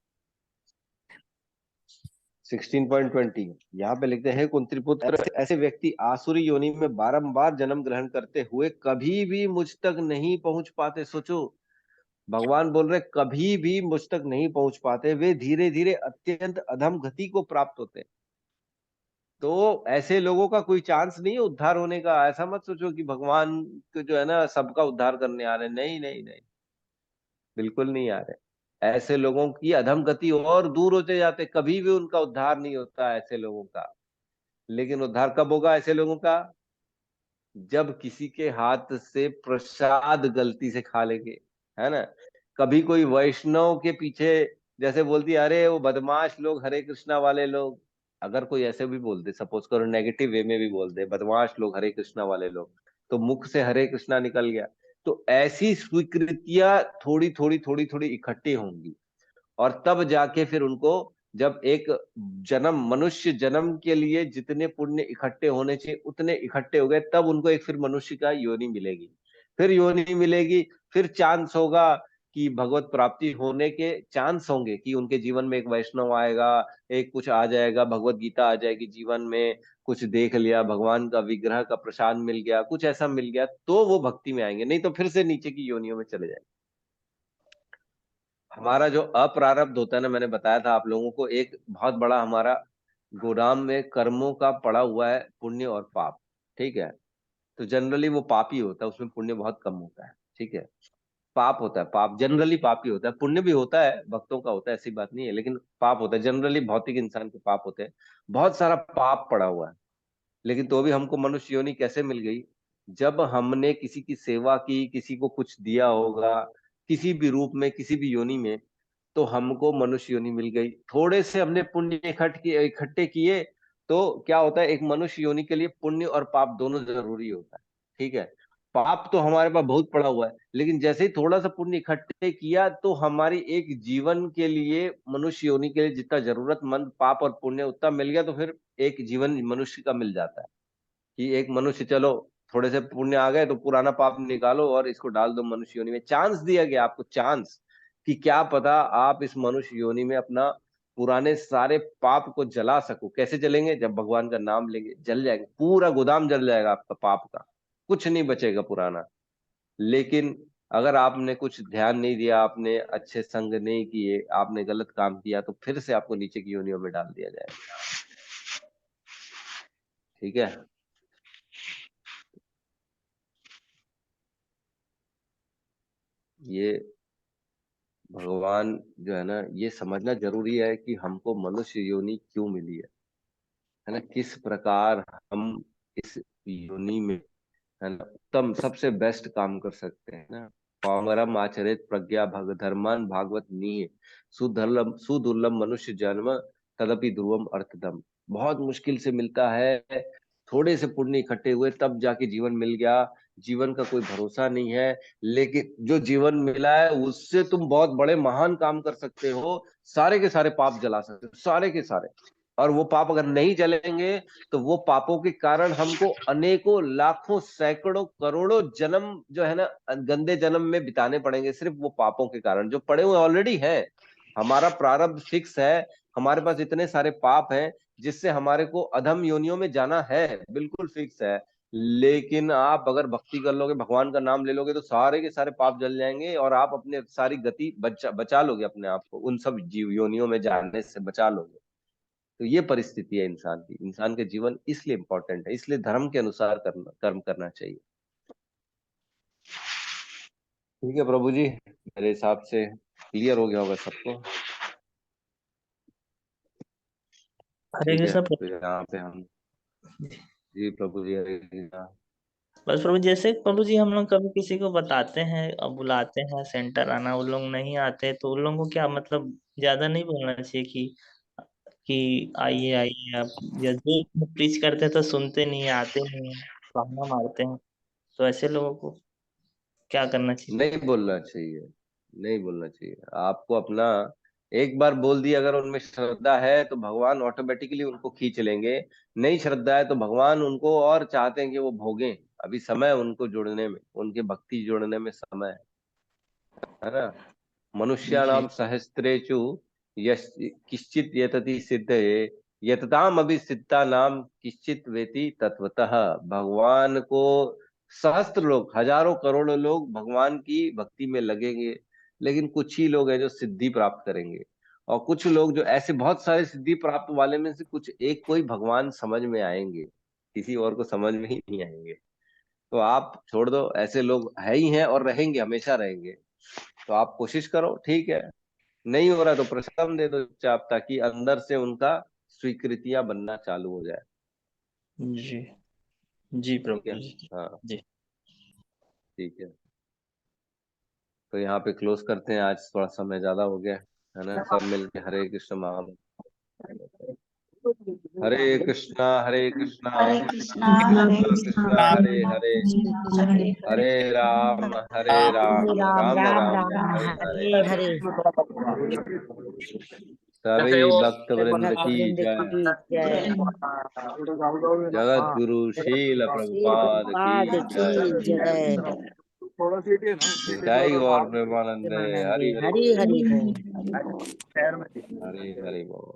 16.20 यहाँ पे लिखते हैं, कुंतीपुत्र, ऐसे व्यक्ति आसुरी योनि में बारंबार जन्म ग्रहण करते हुए कभी भी मुझ तक नहीं पहुंच पाते। सोचो, भगवान बोल रहे कभी भी मुझ तक नहीं पहुंच पाते, वे धीरे धीरे अत्यंत अधम गति को प्राप्त होते हैं। तो ऐसे लोगों का कोई चांस नहीं है उद्धार होने का। ऐसा मत सोचो कि भगवान को जो है ना सबका उद्धार करने आ रहे हैं। नहीं नहीं नहीं, बिल्कुल नहीं आ रहे। ऐसे लोगों की अधम गति और दूर होते जाते, कभी भी उनका उद्धार नहीं होता ऐसे लोगों का। लेकिन उद्धार कब होगा ऐसे लोगों का? जब किसी के हाथ से प्रसाद गलती से खा लेंगे, है ना। कभी कोई वैष्णव के पीछे जैसे बोलती है, अरे वो बदमाश लोग, हरे कृष्णा वाले लोग। अगर कोई ऐसे भी बोलते, सपोज करो नेगेटिव वे में भी बोलते बदमाश लोग, हरे कृष्णा वाले लोग, तो मुख से हरे कृष्णा निकल गया। तो ऐसी स्वीकृतियां थोड़ी थोड़ी थोड़ी थोड़ी इकट्ठी होंगी, और तब जाके फिर उनको, जब एक जन्म, मनुष्य जन्म के लिए जितने पुण्य इकट्ठे होने चाहिए उतने इकट्ठे हो गए, तब उनको एक फिर मनुष्य का योनि मिलेगी। फिर योनि मिलेगी, फिर चांस होगा कि भगवत प्राप्ति होने के चांस होंगे, कि उनके जीवन में एक वैष्णव आएगा, एक कुछ आ जाएगा, भगवत गीता आ जाएगी जीवन में, कुछ देख लिया, भगवान का विग्रह का प्रसाद मिल गया, कुछ ऐसा मिल गया, तो वो भक्ति में आएंगे। नहीं तो फिर से नीचे की योनियों में चले जाएंगे। हमारा जो अप्रारब्ध होता है ना, मैंने बताया था आप लोगों को, एक बहुत बड़ा हमारा गोदाम में कर्मों का पड़ा हुआ है, पुण्य और पाप। ठीक है, तो जनरली वो पाप ही होता है, उसमें पुण्य बहुत कम होता है। ठीक है, पाप होता है, पाप जनरली पाप ही होता है। पुण्य भी होता है, भक्तों का होता है, ऐसी बात नहीं है, लेकिन पाप होता है जनरली। भौतिक इंसान के पाप होते हैं, बहुत सारा पाप पड़ा हुआ है। लेकिन तो भी हमको मनुष्य योनि कैसे मिल गई? जब हमने किसी की सेवा की, किसी को कुछ दिया होगा, किसी भी रूप में, किसी भी योनि में, तो हमको मनुष्य योनि मिल गई। थोड़े से हमने पुण्य इकट्ठे किए तो क्या होता है, एक मनुष्य योनि के लिए पुण्य और पाप दोनों जरूरी होता है। ठीक है, पाप तो हमारे पास बहुत पड़ा हुआ है, लेकिन जैसे ही थोड़ा सा पुण्य इकट्ठे किया तो हमारी एक जीवन के लिए, मनुष्य योनि के लिए जितना जरूरतमंद पाप और पुण्य उतना मिल गया, तो फिर एक जीवन मनुष्य का मिल जाता है कि एक मनुष्य, चलो थोड़े से पुण्य आ गए तो पुराना पाप निकालो और इसको डाल दो मनुष्य योनि में। चांस दिया गया आपको, चांस, कि क्या पता आप इस मनुष्य योनि में अपना पुराने सारे पाप को जला सको। कैसे जलेंगे? जब भगवान का नाम लेंगे, जल जाएंगे, पूरा गोदाम जल जाएगा आपका पाप का, कुछ नहीं बचेगा पुराना। लेकिन अगर आपने कुछ ध्यान नहीं दिया, आपने अच्छे संग नहीं किए, आपने गलत काम किया, तो फिर से आपको नीचे की योनियों में डाल दिया जाएगा। ठीक है, ये भगवान जो है ना, ये समझना जरूरी है कि हमको मनुष्य योनि क्यों मिली है ना, किस प्रकार हम इस योनि में, है ना, उत्तम सबसे बेस्ट काम कर सकते हैं ना। पामरम आचरित प्रज्ञा भग धर्मान भागवत नीय सुदुर्लभ मनुष्य जन्म तदपि ध्रुवम अर्थदम। बहुत मुश्किल से मिलता है, थोड़े से पुण्य इकट्ठे हुए तब जाके जीवन मिल गया। जीवन का कोई भरोसा नहीं है, लेकिन जो जीवन मिला है उससे तुम बहुत बड़े महान काम कर सकते हो, सारे के सारे पाप जला सकते हो, सारे के सारे। और वो पाप अगर नहीं जलेंगे तो वो पापों के कारण हमको अनेकों लाखों सैकड़ों करोड़ों जन्म जो है ना, गंदे जन्म में बिताने पड़ेंगे, सिर्फ वो पापों के कारण जो पड़े हुए ऑलरेडी हैं। हमारा प्रारब्ध फिक्स है, हमारे पास इतने सारे पाप हैं जिससे हमारे को अधम योनियों में जाना है, बिल्कुल फिक्स है। लेकिन आप अगर भक्ति कर लोगे, भगवान का नाम ले लोगे, तो सारे के सारे पाप जल जाएंगे और आप अपने सारी गति बचा लोगे, अपने आप को उन सब जीव योनियों में जाने से बचा लोगे। तो ये परिस्थिति है इंसान की। इंसान के जीवन इसलिए इंपॉर्टेंट है, इसलिए धर्म के अनुसार कर्म करना चाहिए। ठीक है प्रभु जी, मेरे हिसाब से क्लियर हो गया होगा सबको। हरे ठीक है, कृष्ण तो यहाँ पे हम, जी प्रभु जी, हरे कृष्णा। बस प्रभु, जैसे प्रभु जी हम लोग कभी किसी को बताते हैं और बुलाते हैं सेंटर आना, वो लोग नहीं आते तो उन लोगों को क्या मतलब ज्यादा नहीं बोलना चाहिए कि आइए आइए आप, या जो प्रीच करते हैं तो सुनते नहीं हैं, आते नहीं हैं, बहाना मारते हैं, तो ऐसे लोगों को क्या करना चाहिए? नहीं बोलना चाहिए, नहीं बोलना चाहिए। आपको अपना एक बार बोल दिया, अगर उनमें श्रद्धा है तो भगवान ऑटोमेटिकली उनको खींच लेंगे। नहीं श्रद्धा है तो भगवान उनको और चाहते हैं कि वो भोगें। अभी समय है उनको जुड़ने में, उनके भक्ति जुड़ने में समय है ना। जी मनुष्याणाम सहस्त्रेषु यश किश्चित यतति सिद्धये यतताम अभी सिद्धा नाम किश्चित वेति तत्वतः। भगवान को सहस्त्र लोग, हजारों करोड़ों लोग भगवान की भक्ति में लगेंगे, लेकिन कुछ ही लोग हैं जो सिद्धि प्राप्त करेंगे। और कुछ लोग जो ऐसे बहुत सारे सिद्धि प्राप्त वाले में से कुछ एक कोई भगवान समझ में आएंगे, किसी और को समझ में ही नहीं आएंगे। तो आप छोड़ दो, ऐसे लोग है ही हैं और रहेंगे, हमेशा रहेंगे। तो आप कोशिश करो, ठीक है, नहीं हो रहा तो प्रशम दे दो चुपचाप, ताकि अंदर से उनका स्वीकृतियां बनना चालू हो जाए। जी जी ठीक है, प्रभु जी। हाँ, जी ठीक है। तो यहाँ पे क्लोज करते हैं, आज थोड़ा समय ज्यादा हो गया है ना। सब मिलके हरे कृष्ण महा, हरे कृष्णा हरे कृष्णा हरे कृष्णा हरे कृष्णा कृष्णा कृष्णा हरे हरे, हरे हरे राम हरे राम राम राम राम राम हरे हरे हरे। हरे। सभी भक्त सभी वृंद भक्त की वृंद जय। की जय। जगत गुरु शील श्री प्रभुपाद की प्रभुपाद जय। की जय। जय गौर प्रेमानंदे, प्रेमानंदे हरि हरि हरि बोल, हरि बोल हरि बोल। हरि हरि बोल।